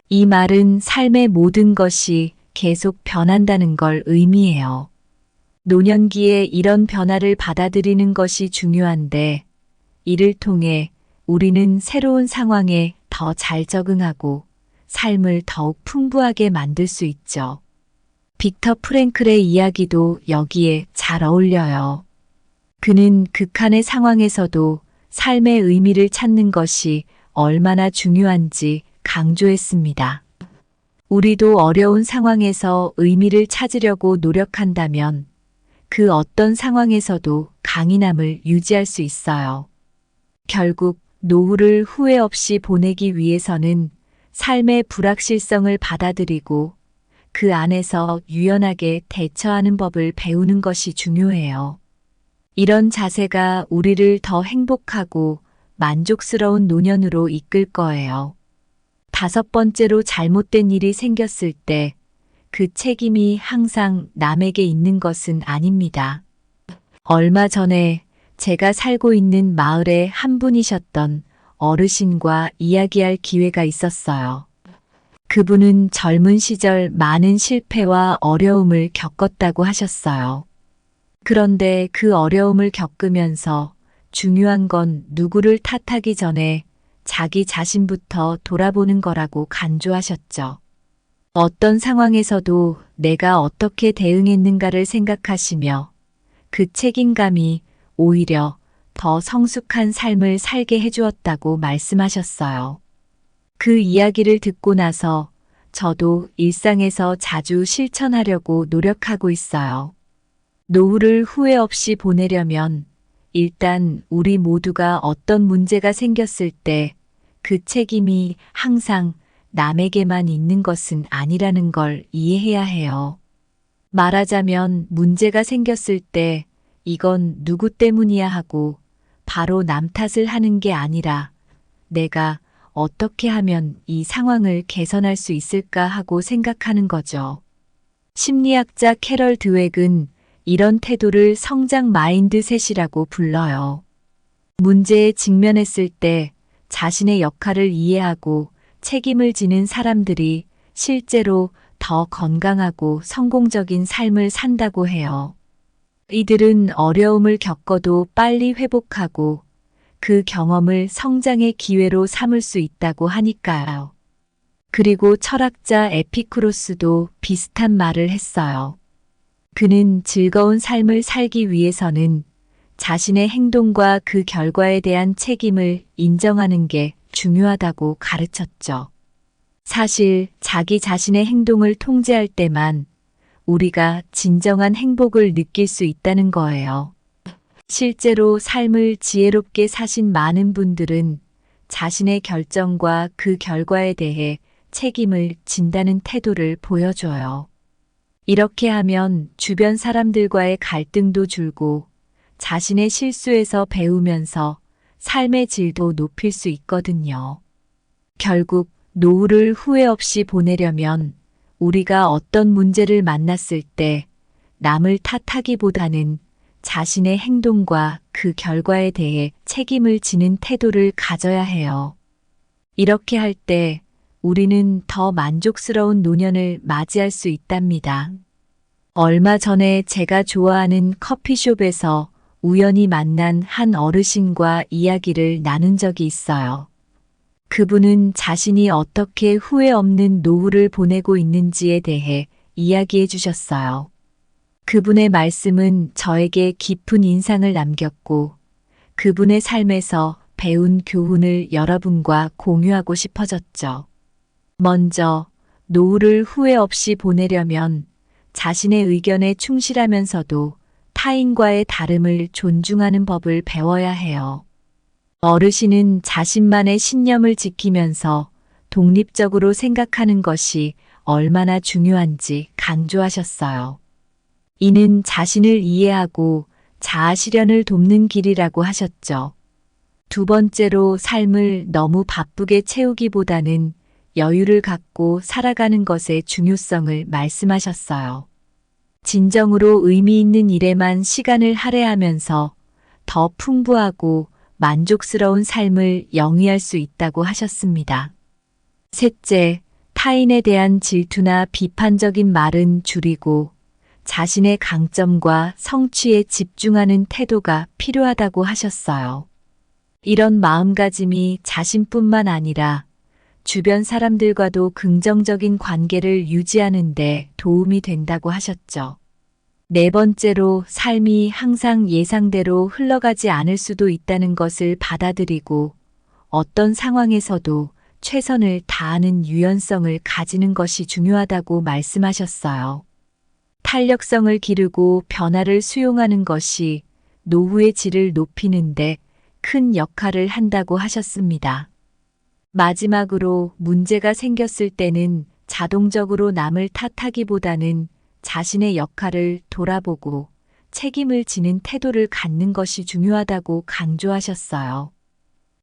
이 말은 삶의 모든 것이 계속 변한다는 걸 의미해요. 노년기에 이런 변화를 받아들이는 것이 중요한데, 이를 통해 우리는 새로운 상황에 더 잘 적응하고 삶을 더욱 풍부하게 만들 수 있죠. 빅터 프랭클의 이야기도 여기에 잘 어울려요. 그는 극한의 상황에서도 삶의 의미를 찾는 것이 얼마나 중요한지 강조했습니다. 우리도 어려운 상황에서 의미를 찾으려고 노력한다면 그 어떤 상황에서도 강인함을 유지할 수 있어요. 결국 노후를 후회 없이 보내기 위해서는 삶의 불확실성을 받아들이고 그 안에서 유연하게 대처하는 법을 배우는 것이 중요해요. 이런 자세가 우리를 더 행복하고 만족스러운 노년으로 이끌 거예요. 5번째로 잘못된 일이 생겼을 때 그 책임이 항상 남에게 있는 것은 아닙니다. 얼마 전에 제가 살고 있는 마을의 한 분이셨던 어르신과 이야기할 기회가 있었어요. 그분은 젊은 시절 많은 실패와 어려움을 겪었다고 하셨어요. 그런데 그 어려움을 겪으면서 중요한 건 누구를 탓하기 전에 자기 자신부터 돌아보는 거라고 간조하셨죠. 어떤 상황에서도 내가 어떻게 대응했는가를 생각하시며 그 책임감이 오히려 더 성숙한 삶을 살게 해주었다고 말씀하셨어요. 그 이야기를 듣고 나서 저도 일상에서 자주 실천하려고 노력하고 있어요. 노후를 후회 없이 보내려면 일단 우리 모두가 어떤 문제가 생겼을 때 그 책임이 항상 남에게만 있는 것은 아니라는 걸 이해해야 해요. 말하자면 문제가 생겼을 때 이건 누구 때문이야 하고 바로 남 탓을 하는 게 아니라 내가 어떻게 하면 이 상황을 개선할 수 있을까 하고 생각하는 거죠. 심리학자 캐럴 드웩은 이런 태도를 성장 마인드셋이라고 불러요. 문제에 직면했을 때 자신의 역할을 이해하고 책임을 지는 사람들이 실제로 더 건강하고 성공적인 삶을 산다고 해요. 이들은 어려움을 겪어도 빨리 회복하고 그 경험을 성장의 기회로 삼을 수 있다고 하니까요. 그리고 철학자 에피쿠로스도 비슷한 말을 했어요. 그는 즐거운 삶을 살기 위해서는 자신의 행동과 그 결과에 대한 책임을 인정하는 게 중요하다고 가르쳤죠. 사실 자기 자신의 행동을 통제할 때만 우리가 진정한 행복을 느낄 수 있다는 거예요. 실제로 삶을 지혜롭게 사신 많은 분들은 자신의 결정과 그 결과에 대해 책임을 진다는 태도를 보여줘요. 이렇게 하면 주변 사람들과의 갈등도 줄고 자신의 실수에서 배우면서 삶의 질도 높일 수 있거든요. 결국 노후를 후회 없이 보내려면 우리가 어떤 문제를 만났을 때 남을 탓하기보다는 자신의 행동과 그 결과에 대해 책임을 지는 태도를 가져야 해요. 이렇게 할 때 우리는 더 만족스러운 노년을 맞이할 수 있답니다. 얼마 전에 제가 좋아하는 커피숍에서 우연히 만난 한 어르신과 이야기를 나눈 적이 있어요. 그분은 자신이 어떻게 후회 없는 노후를 보내고 있는지에 대해 이야기해 주셨어요. 그분의 말씀은 저에게 깊은 인상을 남겼고 그분의 삶에서 배운 교훈을 여러분과 공유하고 싶어졌죠. 먼저 노후를 후회 없이 보내려면 자신의 의견에 충실하면서도 타인과의 다름을 존중하는 법을 배워야 해요. 어르신은 자신만의 신념을 지키면서 독립적으로 생각하는 것이 얼마나 중요한지 강조하셨어요. 이는 자신을 이해하고 자아 실현을 돕는 길이라고 하셨죠. 2번째로 삶을 너무 바쁘게 채우기보다는 여유를 갖고 살아가는 것의 중요성을 말씀하셨어요. 진정으로 의미 있는 일에만 시간을 할애하면서 더 풍부하고 만족스러운 삶을 영위할 수 있다고 하셨습니다. 셋째, 타인에 대한 질투나 비판적인 말은 줄이고 자신의 강점과 성취에 집중하는 태도가 필요하다고 하셨어요. 이런 마음가짐이 자신뿐만 아니라 주변 사람들과도 긍정적인 관계를 유지하는 데 도움이 된다고 하셨죠. 네 번째로 삶이 항상 예상대로 흘러가지 않을 수도 있다는 것을 받아들이고 어떤 상황에서도 최선을 다하는 유연성을 가지는 것이 중요하다고 말씀하셨어요. 탄력성을 기르고 변화를 수용하는 것이 노후의 질을 높이는데 큰 역할을 한다고 하셨습니다. 마지막으로 문제가 생겼을 때는 자동적으로 남을 탓하기보다는 자신의 역할을 돌아보고 책임을 지는 태도를 갖는 것이 중요하다고 강조하셨어요.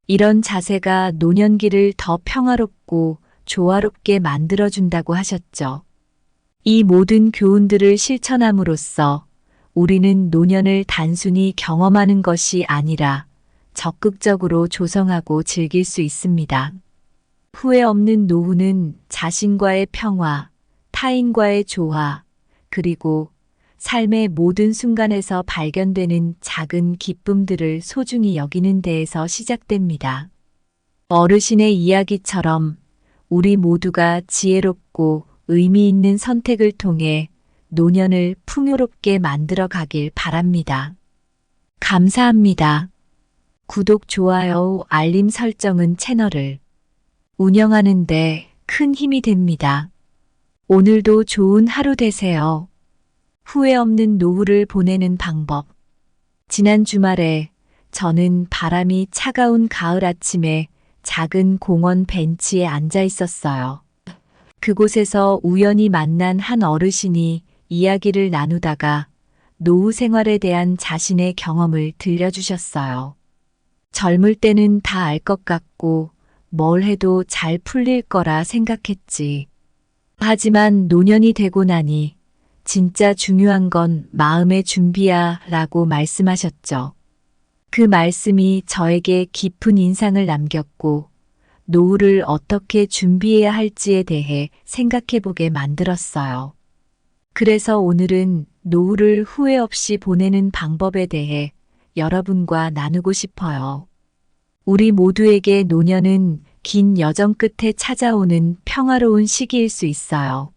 이런 자세가 노년기를 더 평화롭고 조화롭게 만들어준다고 하셨죠. 이 모든 교훈들을 실천함으로써 우리는 노년을 단순히 경험하는 것이 아니라 적극적으로 조성하고 즐길 수 있습니다. 후회 없는 노후는 자신과의 평화, 타인과의 조화, 그리고 삶의 모든 순간에서 발견되는 작은 기쁨들을 소중히 여기는 데에서 시작됩니다. 어르신의 이야기처럼 우리 모두가 지혜롭고 의미 있는 선택을 통해 노년을 풍요롭게 만들어 가길 바랍니다. 감사합니다. 구독, 좋아요, 알림 설정은 채널을 운영하는 데 큰 힘이 됩니다. 오늘도 좋은 하루 되세요. 후회 없는 노후를 보내는 방법. 지난 주말에 저는 바람이 차가운 가을 아침에 작은 공원 벤치에 앉아 있었어요. 그곳에서 우연히 만난 한 어르신이 이야기를 나누다가 노후 생활에 대한 자신의 경험을 들려주셨어요. 젊을 때는 다 알 것 같고 뭘 해도 잘 풀릴 거라 생각했지. 하지만 노년이 되고 나니 진짜 중요한 건 마음의 준비야 라고 말씀하셨죠. 그 말씀이 저에게 깊은 인상을 남겼고 노후를 어떻게 준비해야 할지에 대해 생각해보게 만들었어요. 그래서 오늘은 노후를 후회 없이 보내는 방법에 대해 여러분과 나누고 싶어요. 우리 모두에게 노년은 긴 여정 끝에 찾아오는 평화로운 시기일 수 있어요.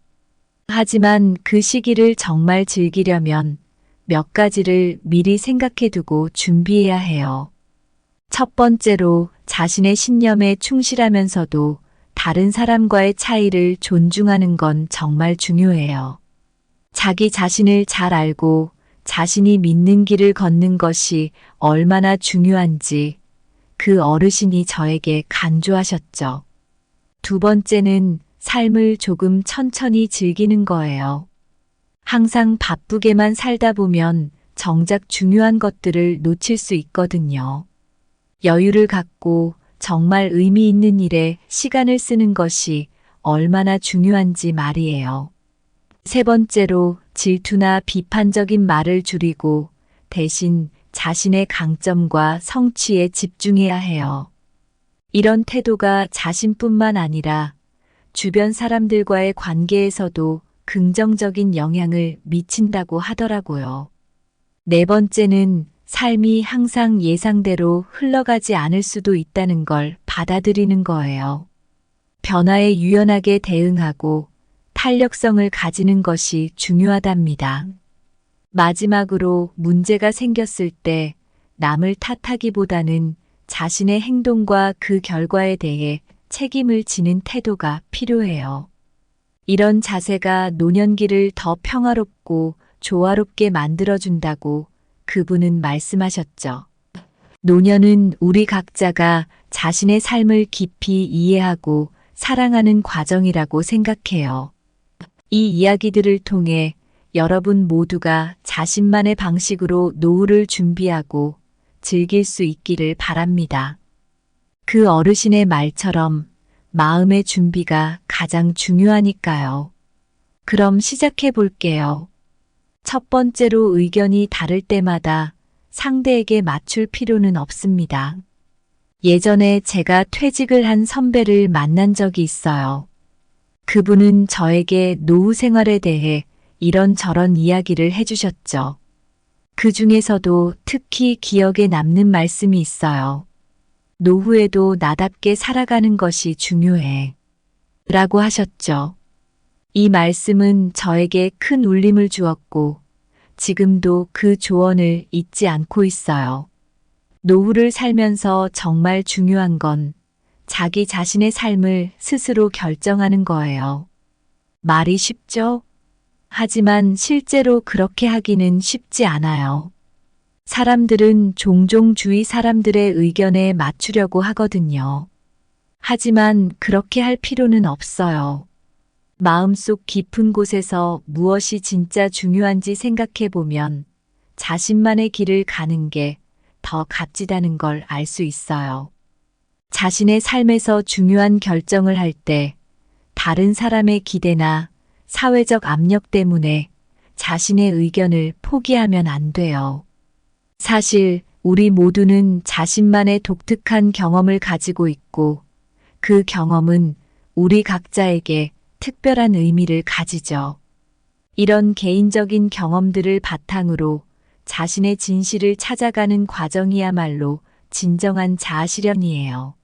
하지만 그 시기를 정말 즐기려면 몇 가지를 미리 생각해두고 준비해야 해요. 첫 번째로 자신의 신념에 충실하면서도 다른 사람과의 차이를 존중하는 건 정말 중요해요. 자기 자신을 잘 알고 자신이 믿는 길을 걷는 것이 얼마나 중요한지 그 어르신이 저에게 강조하셨죠. 두 번째는 삶을 조금 천천히 즐기는 거예요. 항상 바쁘게만 살다 보면 정작 중요한 것들을 놓칠 수 있거든요. 여유를 갖고 정말 의미 있는 일에 시간을 쓰는 것이 얼마나 중요한지 말이에요. 세 번째로 질투나 비판적인 말을 줄이고 대신 자신의 강점과 성취에 집중해야 해요. 이런 태도가 자신뿐만 아니라 주변 사람들과의 관계에서도 긍정적인 영향을 미친다고 하더라고요. 네 번째는 삶이 항상 예상대로 흘러가지 않을 수도 있다는 걸 받아들이는 거예요. 변화에 유연하게 대응하고 탄력성을 가지는 것이 중요하답니다. 마지막으로 문제가 생겼을 때 남을 탓하기보다는 자신의 행동과 그 결과에 대해 책임을 지는 태도가 필요해요. 이런 자세가 노년기를 더 평화롭고 조화롭게 만들어준다고 그분은 말씀하셨죠. 노년은 우리 각자가 자신의 삶을 깊이 이해하고 사랑하는 과정이라고 생각해요. 이 이야기들을 통해 여러분 모두가 자신만의 방식으로 노후를 준비하고 즐길 수 있기를 바랍니다. 그 어르신의 말처럼 마음의 준비가 가장 중요하니까요. 그럼 시작해 볼게요. 첫 번째로 의견이 다를 때마다 상대에게 맞출 필요는 없습니다. 예전에 제가 퇴직을 한 선배를 만난 적이 있어요. 그분은 저에게 노후 생활에 대해 이런저런 이야기를 해주셨죠. 그 중에서도 특히 기억에 남는 말씀이 있어요. 노후에도 나답게 살아가는 것이 중요해. 라고 하셨죠. 이 말씀은 저에게 큰 울림을 주었고, 지금도 그 조언을 잊지 않고 있어요. 노후를 살면서 정말 중요한 건 자기 자신의 삶을 스스로 결정하는 거예요. 말이 쉽죠? 하지만 실제로 그렇게 하기는 쉽지 않아요. 사람들은 종종 주위 사람들의 의견에 맞추려고 하거든요. 하지만 그렇게 할 필요는 없어요. 마음속 깊은 곳에서 무엇이 진짜 중요한지 생각해 보면 자신만의 길을 가는 게 더 값지다는 걸 알 수 있어요. 자신의 삶에서 중요한 결정을 할 때 다른 사람의 기대나 사회적 압력 때문에 자신의 의견을 포기하면 안 돼요. 사실 우리 모두는 자신만의 독특한 경험을 가지고 있고 그 경험은 우리 각자에게 특별한 의미를 가지죠. 이런 개인적인 경험들을 바탕으로 자신의 진실을 찾아가는 과정이야말로 진정한 자아실현이에요.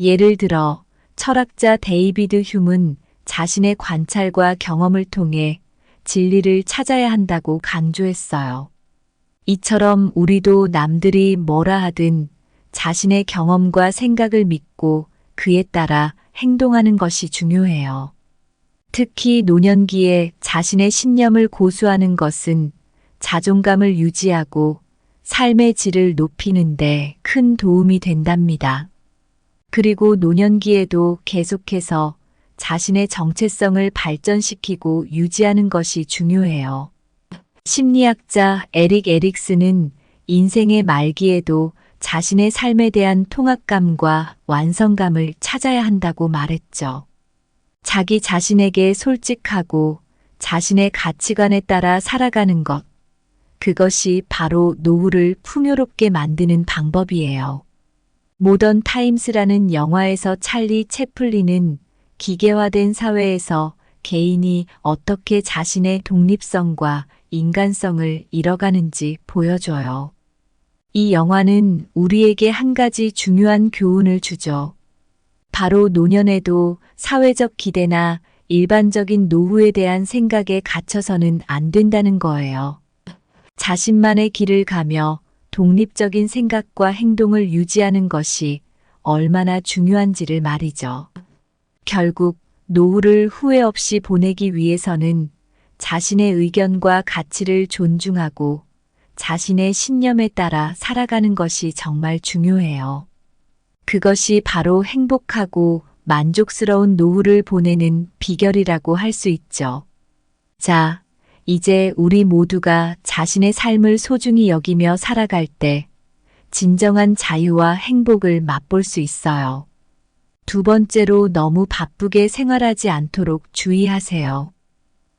예를 들어 철학자 데이비드 휴문 자신의 관찰과 경험을 통해 진리를 찾아야 한다고 강조했어요. 이처럼 우리도 남들이 뭐라 하든 자신의 경험과 생각을 믿고 그에 따라 행동하는 것이 중요해요. 특히 노년기에 자신의 신념을 고수하는 것은 자존감을 유지하고 삶의 질을 높이는 데 큰 도움이 된답니다. 그리고 노년기에도 계속해서 자신의 정체성을 발전시키고 유지하는 것이 중요해요. 심리학자 에릭 에릭슨은 인생의 말기에도 자신의 삶에 대한 통합감과 완성감을 찾아야 한다고 말했죠. 자기 자신에게 솔직하고 자신의 가치관에 따라 살아가는 것, 그것이 바로 노후를 풍요롭게 만드는 방법이에요. 모던 타임스라는 영화에서 찰리 채플린은 기계화된 사회에서 개인이 어떻게 자신의 독립성과 인간성을 잃어가는지 보여줘요. 이 영화는 우리에게 한 가지 중요한 교훈을 주죠. 바로 노년에도 사회적 기대나 일반적인 노후에 대한 생각에 갇혀서는 안 된다는 거예요. 자신만의 길을 가며 독립적인 생각과 행동을 유지하는 것이 얼마나 중요한지를 말이죠. 결국 노후를 후회 없이 보내기 위해서는 자신의 의견과 가치를 존중하고 자신의 신념에 따라 살아가는 것이 정말 중요해요. 그것이 바로 행복하고 만족스러운 노후를 보내는 비결이라고 할 수 있죠. 자, 이제 우리 모두가 자신의 삶을 소중히 여기며 살아갈 때 진정한 자유와 행복을 맛볼 수 있어요. 두 번째로 너무 바쁘게 생활하지 않도록 주의하세요.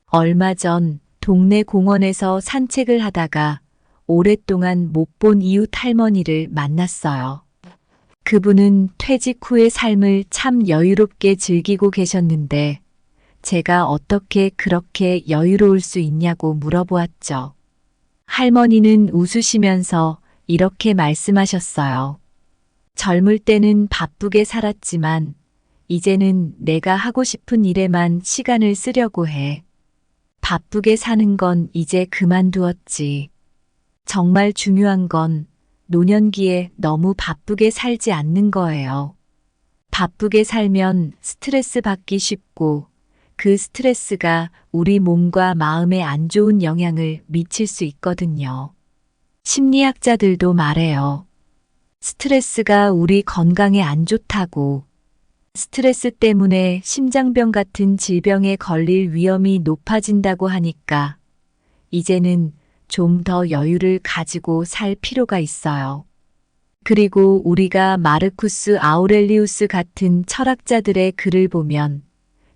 얼마 전 동네 공원에서 산책을 하다가 오랫동안 못 본 이웃 할머니를 만났어요. 그분은 퇴직 후의 삶을 참 여유롭게 즐기고 계셨는데 제가 어떻게 그렇게 여유로울 수 있냐고 물어보았죠. 할머니는 웃으시면서 이렇게 말씀하셨어요. 젊을 때는 바쁘게 살았지만 이제는 내가 하고 싶은 일에만 시간을 쓰려고 해. 바쁘게 사는 건 이제 그만두었지. 정말 중요한 건 노년기에 너무 바쁘게 살지 않는 거예요. 바쁘게 살면 스트레스 받기 쉽고 그 스트레스가 우리 몸과 마음에 안 좋은 영향을 미칠 수 있거든요. 심리학자들도 말해요. 스트레스가 우리 건강에 안 좋다고. 스트레스 때문에 심장병 같은 질병에 걸릴 위험이 높아진다고 하니까 이제는 좀 더 여유를 가지고 살 필요가 있어요. 그리고 우리가 마르쿠스 아우렐리우스 같은 철학자들의 글을 보면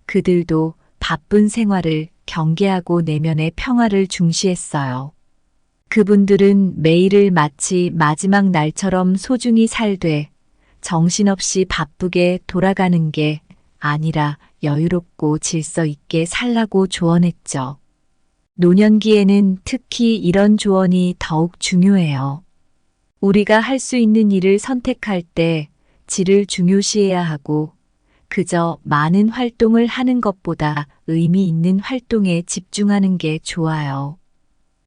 그들도 바쁜 생활을 경계하고 내면의 평화를 중시했어요. 그분들은 매일을 마치 마지막 날처럼 소중히 살되 정신없이 바쁘게 돌아가는 게 아니라 여유롭고 질서 있게 살라고 조언했죠. 노년기에는 특히 이런 조언이 더욱 중요해요. 우리가 할 수 있는 일을 선택할 때 질을 중요시해야 하고 그저 많은 활동을 하는 것보다 의미 있는 활동에 집중하는 게 좋아요.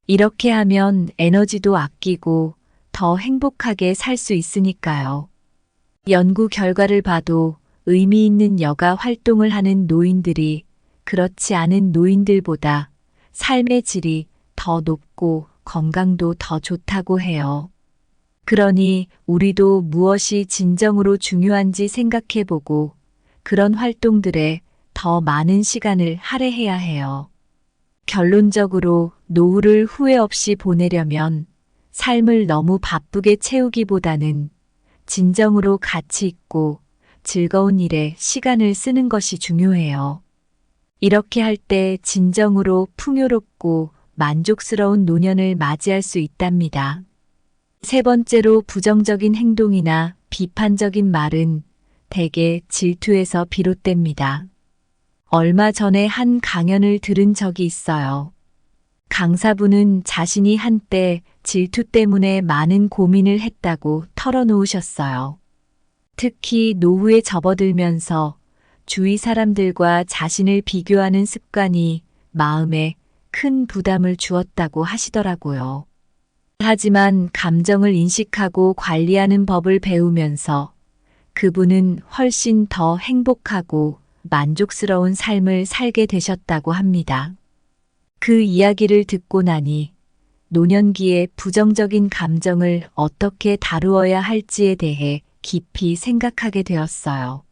이렇게 하면 에너지도 아끼고 더 행복하게 살 수 있으니까요. 연구 결과를 봐도 의미 있는 여가 활동을 하는 노인들이 그렇지 않은 노인들보다 삶의 질이 더 높고 건강도 더 좋다고 해요. 그러니 우리도 무엇이 진정으로 중요한지 생각해보고 그런 활동들에 더 많은 시간을 할애해야 해요. 결론적으로 노후를 후회 없이 보내려면 삶을 너무 바쁘게 채우기보다는 진정으로 가치 있고 즐거운 일에 시간을 쓰는 것이 중요해요. 이렇게 할 때 진정으로 풍요롭고 만족스러운 노년을 맞이할 수 있답니다. 세 번째로 부정적인 행동이나 비판적인 말은 대개 질투에서 비롯됩니다. 얼마 전에 한 강연을 들은 적이 있어요. 강사분은 자신이 한때 질투 때문에 많은 고민을 했다고 털어놓으셨어요. 특히 노후에 접어들면서 주위 사람들과 자신을 비교하는 습관이 마음에 큰 부담을 주었다고 하시더라고요. 하지만 감정을 인식하고 관리하는 법을 배우면서 그분은 훨씬 더 행복하고 만족스러운 삶을 살게 되셨다고 합니다. 그 이야기를 듣고 나니 노년기의 부정적인 감정을 어떻게 다루어야 할지에 대해 깊이 생각하게 되었어요.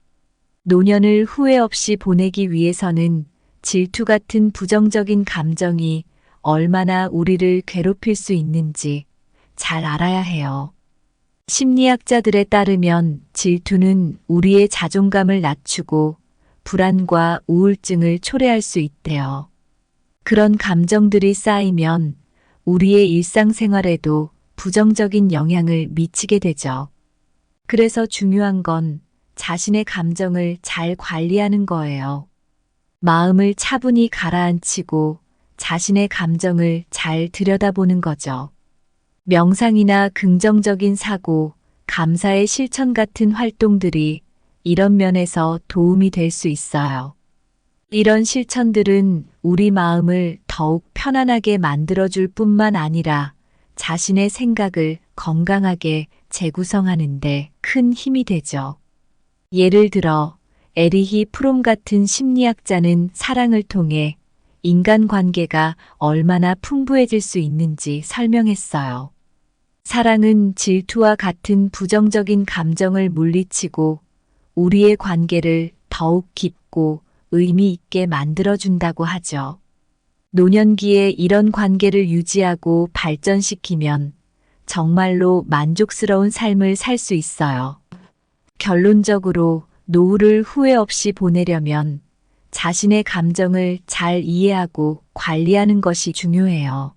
노년을 후회 없이 보내기 위해서는 질투 같은 부정적인 감정이 얼마나 우리를 괴롭힐 수 있는지 잘 알아야 해요. 심리학자들에 따르면 질투는 우리의 자존감을 낮추고 불안과 우울증을 초래할 수 있대요. 그런 감정들이 쌓이면 우리의 일상생활에도 부정적인 영향을 미치게 되죠. 그래서 중요한 건 자신의 감정을 잘 관리하는 거예요. 마음을 차분히 가라앉히고 자신의 감정을 잘 들여다보는 거죠. 명상이나 긍정적인 사고, 감사의 실천 같은 활동들이 이런 면에서 도움이 될 수 있어요. 이런 실천들은 우리 마음을 더욱 편안하게 만들어줄 뿐만 아니라 자신의 생각을 건강하게 재구성하는데 큰 힘이 되죠. 예를 들어 에리히 프롬 같은 심리학자는 사랑을 통해 인간관계가 얼마나 풍부해질 수 있는지 설명했어요. 사랑은 질투와 같은 부정적인 감정을 물리치고 우리의 관계를 더욱 깊고 의미 있게 만들어준다고 하죠. 노년기에 이런 관계를 유지하고 발전시키면 정말로 만족스러운 삶을 살 수 있어요. 결론적으로 노후를 후회 없이 보내려면 자신의 감정을 잘 이해하고 관리하는 것이 중요해요.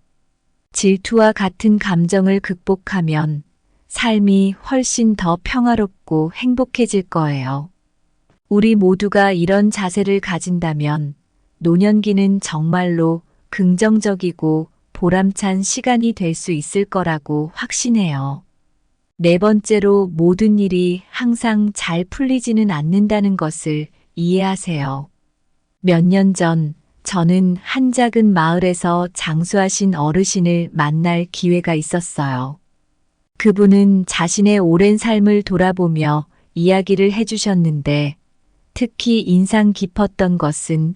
질투와 같은 감정을 극복하면 삶이 훨씬 더 평화롭고 행복해질 거예요. 우리 모두가 이런 자세를 가진다면 노년기는 정말로 긍정적이고 보람찬 시간이 될 수 있을 거라고 확신해요. 네 번째로 모든 일이 항상 잘 풀리지는 않는다는 것을 이해하세요. 몇 년 전 저는 한 작은 마을에서 장수하신 어르신을 만날 기회가 있었어요. 그분은 자신의 오랜 삶을 돌아보며 이야기를 해주셨는데 특히 인상 깊었던 것은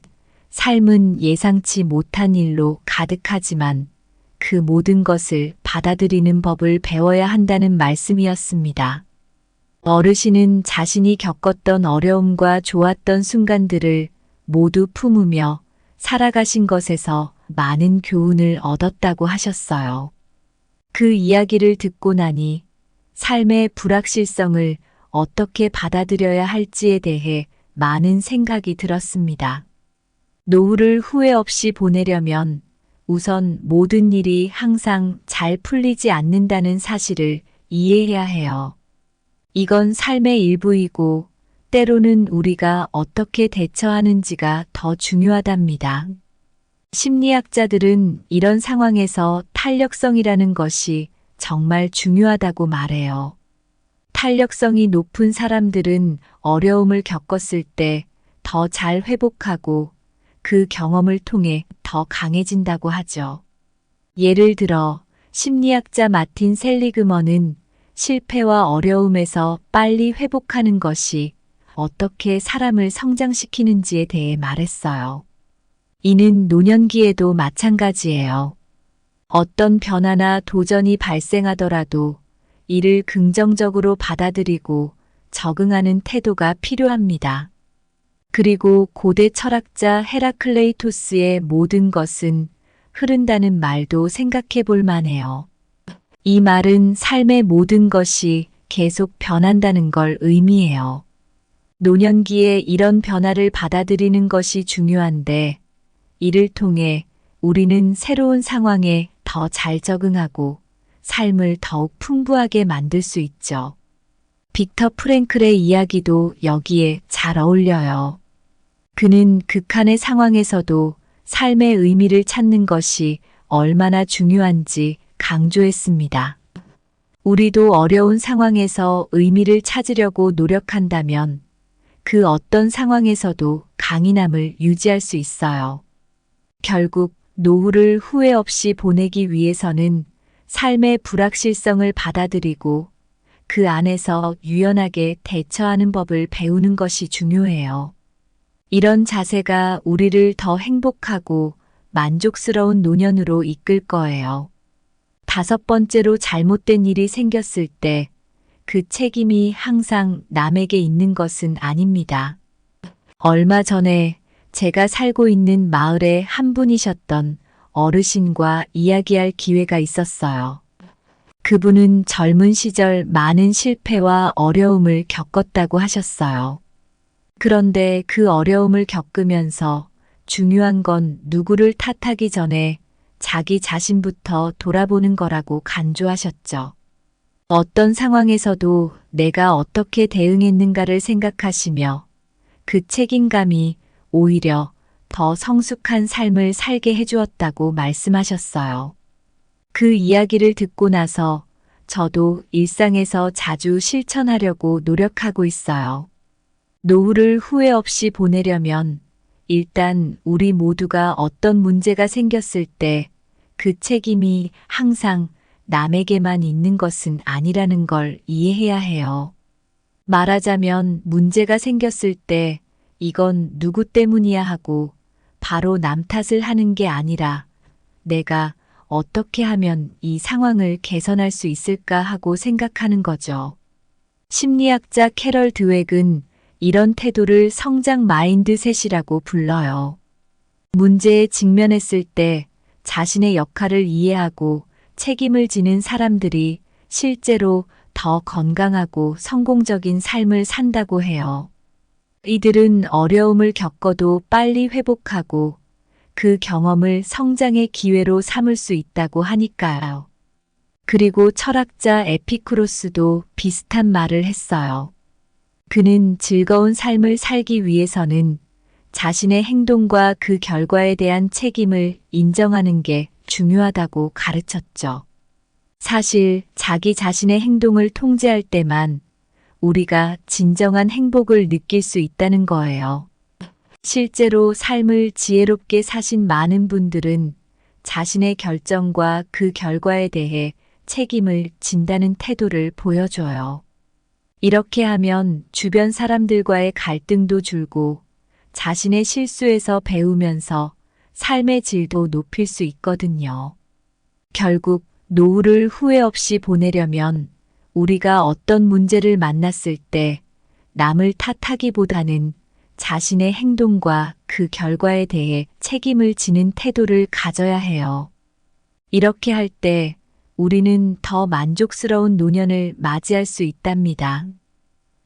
삶은 예상치 못한 일로 가득하지만 그 모든 것을 받아들이는 법을 배워야 한다는 말씀이었습니다. 어르신은 자신이 겪었던 어려움과 좋았던 순간들을 모두 품으며 살아가신 것에서 많은 교훈을 얻었다고 하셨어요. 그 이야기를 듣고 나니 삶의 불확실성을 어떻게 받아들여야 할지에 대해 많은 생각이 들었습니다. 노후를 후회 없이 보내려면 우선 모든 일이 항상 잘 풀리지 않는다는 사실을 이해해야 해요. 이건 삶의 일부이고 때로는 우리가 어떻게 대처하는지가 더 중요하답니다. 심리학자들은 이런 상황에서 탄력성이라는 것이 정말 중요하다고 말해요. 탄력성이 높은 사람들은 어려움을 겪었을 때 더 잘 회복하고 그 경험을 통해 더 강해진다고 하죠. 예를 들어 심리학자 마틴 셀리그먼은 실패와 어려움에서 빨리 회복하는 것이 어떻게 사람을 성장시키는지에 대해 말했어요. 이는 노년기에도 마찬가지예요. 어떤 변화나 도전이 발생하더라도 이를 긍정적으로 받아들이고 적응하는 태도가 필요합니다. 그리고 고대 철학자 헤라클레이토스의 모든 것은 흐른다는 말도 생각해 볼 만해요. 이 말은 삶의 모든 것이 계속 변한다는 걸 의미해요. 노년기에 이런 변화를 받아들이는 것이 중요한데, 이를 통해 우리는 새로운 상황에 더 잘 적응하고 삶을 더욱 풍부하게 만들 수 있죠. 빅터 프랭클의 이야기도 여기에 잘 어울려요. 그는 극한의 상황에서도 삶의 의미를 찾는 것이 얼마나 중요한지 강조했습니다. 우리도 어려운 상황에서 의미를 찾으려고 노력한다면 그 어떤 상황에서도 강인함을 유지할 수 있어요. 결국 노후를 후회 없이 보내기 위해서는 삶의 불확실성을 받아들이고 그 안에서 유연하게 대처하는 법을 배우는 것이 중요해요. 이런 자세가 우리를 더 행복하고 만족스러운 노년으로 이끌 거예요. 5번째로 잘못된 일이 생겼을 때 그 책임이 항상 남에게 있는 것은 아닙니다. 얼마 전에 제가 살고 있는 마을의 한 분이셨던 어르신과 이야기할 기회가 있었어요. 그분은 젊은 시절 많은 실패와 어려움을 겪었다고 하셨어요. 그런데 그 어려움을 겪으면서 중요한 건 누구를 탓하기 전에 자기 자신부터 돌아보는 거라고 간조하셨죠. 어떤 상황에서도 내가 어떻게 대응했는가를 생각하시며 그 책임감이 오히려 더 성숙한 삶을 살게 해주었다고 말씀하셨어요. 그 이야기를 듣고 나서 저도 일상에서 자주 실천하려고 노력하고 있어요. 노후를 후회 없이 보내려면 일단 우리 모두가 어떤 문제가 생겼을 때 그 책임이 항상 남에게만 있는 것은 아니라는 걸 이해해야 해요. 말하자면 문제가 생겼을 때 이건 누구 때문이야 하고 바로 남 탓을 하는 게 아니라 내가 어떻게 하면 이 상황을 개선할 수 있을까 하고 생각하는 거죠. 심리학자 캐럴 드웩은 이런 태도를 성장 마인드셋이라고 불러요. 문제에 직면했을 때 자신의 역할을 이해하고 책임을 지는 사람들이 실제로 더 건강하고 성공적인 삶을 산다고 해요. 이들은 어려움을 겪어도 빨리 회복하고 그 경험을 성장의 기회로 삼을 수 있다고 하니까요. 그리고 철학자 에피쿠로스도 비슷한 말을 했어요. 그는 즐거운 삶을 살기 위해서는 자신의 행동과 그 결과에 대한 책임을 인정하는 게 중요하다고 가르쳤죠. 사실 자기 자신의 행동을 통제할 때만 우리가 진정한 행복을 느낄 수 있다는 거예요. 실제로 삶을 지혜롭게 사신 많은 분들은 자신의 결정과 그 결과에 대해 책임을 진다는 태도를 보여줘요. 이렇게 하면 주변 사람들과의 갈등도 줄고 자신의 실수에서 배우면서 삶의 질도 높일 수 있거든요. 결국 노후를 후회 없이 보내려면 우리가 어떤 문제를 만났을 때 남을 탓하기보다는 자신의 행동과 그 결과에 대해 책임을 지는 태도를 가져야 해요. 이렇게 할 때 우리는 더 만족스러운 노년을 맞이할 수 있답니다.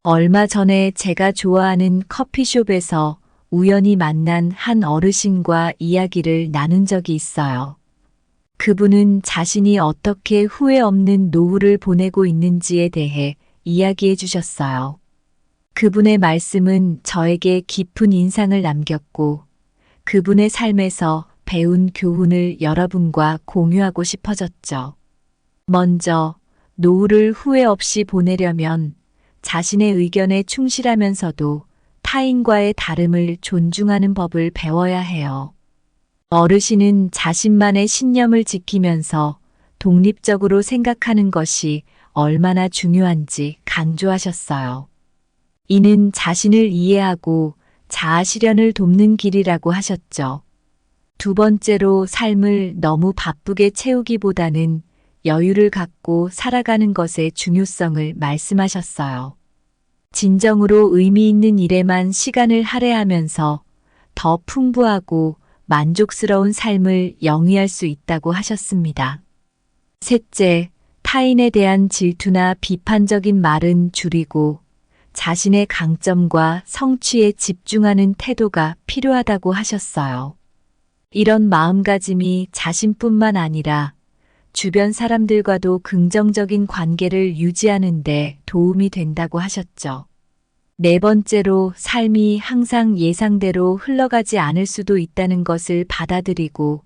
얼마 전에 제가 좋아하는 커피숍에서 우연히 만난 한 어르신과 이야기를 나눈 적이 있어요. 그분은 자신이 어떻게 후회 없는 노후를 보내고 있는지에 대해 이야기해 주셨어요. 그분의 말씀은 저에게 깊은 인상을 남겼고, 그분의 삶에서 배운 교훈을 여러분과 공유하고 싶어졌죠. 먼저, 노후를 후회 없이 보내려면 자신의 의견에 충실하면서도 타인과의 다름을 존중하는 법을 배워야 해요. 어르신은 자신만의 신념을 지키면서 독립적으로 생각하는 것이 얼마나 중요한지 강조하셨어요. 이는 자신을 이해하고 자아 실현을 돕는 길이라고 하셨죠. 두 번째로 삶을 너무 바쁘게 채우기보다는 여유를 갖고 살아가는 것의 중요성을 말씀하셨어요. 진정으로 의미 있는 일에만 시간을 할애하면서 더 풍부하고 만족스러운 삶을 영위할 수 있다고 하셨습니다. 셋째, 타인에 대한 질투나 비판적인 말은 줄이고 자신의 강점과 성취에 집중하는 태도가 필요하다고 하셨어요. 이런 마음가짐이 자신뿐만 아니라 주변 사람들과도 긍정적인 관계를 유지하는 데 도움이 된다고 하셨죠. 네 번째로 삶이 항상 예상대로 흘러가지 않을 수도 있다는 것을 받아들이고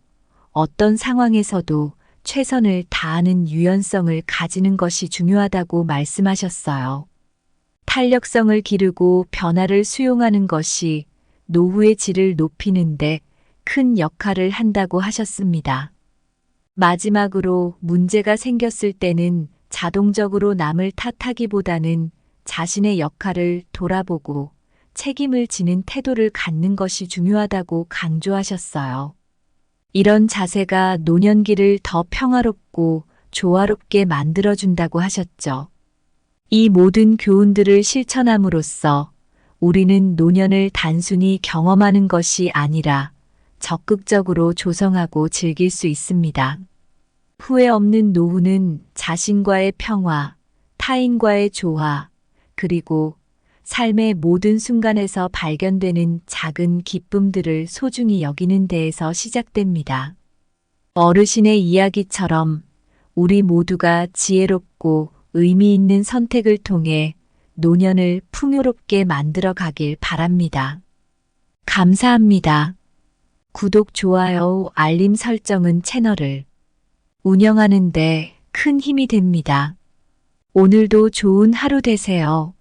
어떤 상황에서도 최선을 다하는 유연성을 가지는 것이 중요하다고 말씀하셨어요. 탄력성을 기르고 변화를 수용하는 것이 노후의 질을 높이는데 큰 역할을 한다고 하셨습니다. 마지막으로 문제가 생겼을 때는 자동적으로 남을 탓하기보다는 자신의 역할을 돌아보고 책임을 지는 태도를 갖는 것이 중요하다고 강조하셨어요. 이런 자세가 노년기를 더 평화롭고 조화롭게 만들어준다고 하셨죠. 이 모든 교훈들을 실천함으로써 우리는 노년을 단순히 경험하는 것이 아니라 적극적으로 조성하고 즐길 수 있습니다. 후회 없는 노후는 자신과의 평화, 타인과의 조화, 그리고 삶의 모든 순간에서 발견되는 작은 기쁨들을 소중히 여기는 데에서 시작됩니다. 어르신의 이야기처럼 우리 모두가 지혜롭고 의미 있는 선택을 통해 노년을 풍요롭게 만들어 가길 바랍니다. 감사합니다. 구독, 좋아요, 알림 설정은 채널을 운영하는 데 큰 힘이 됩니다. 오늘도 좋은 하루 되세요.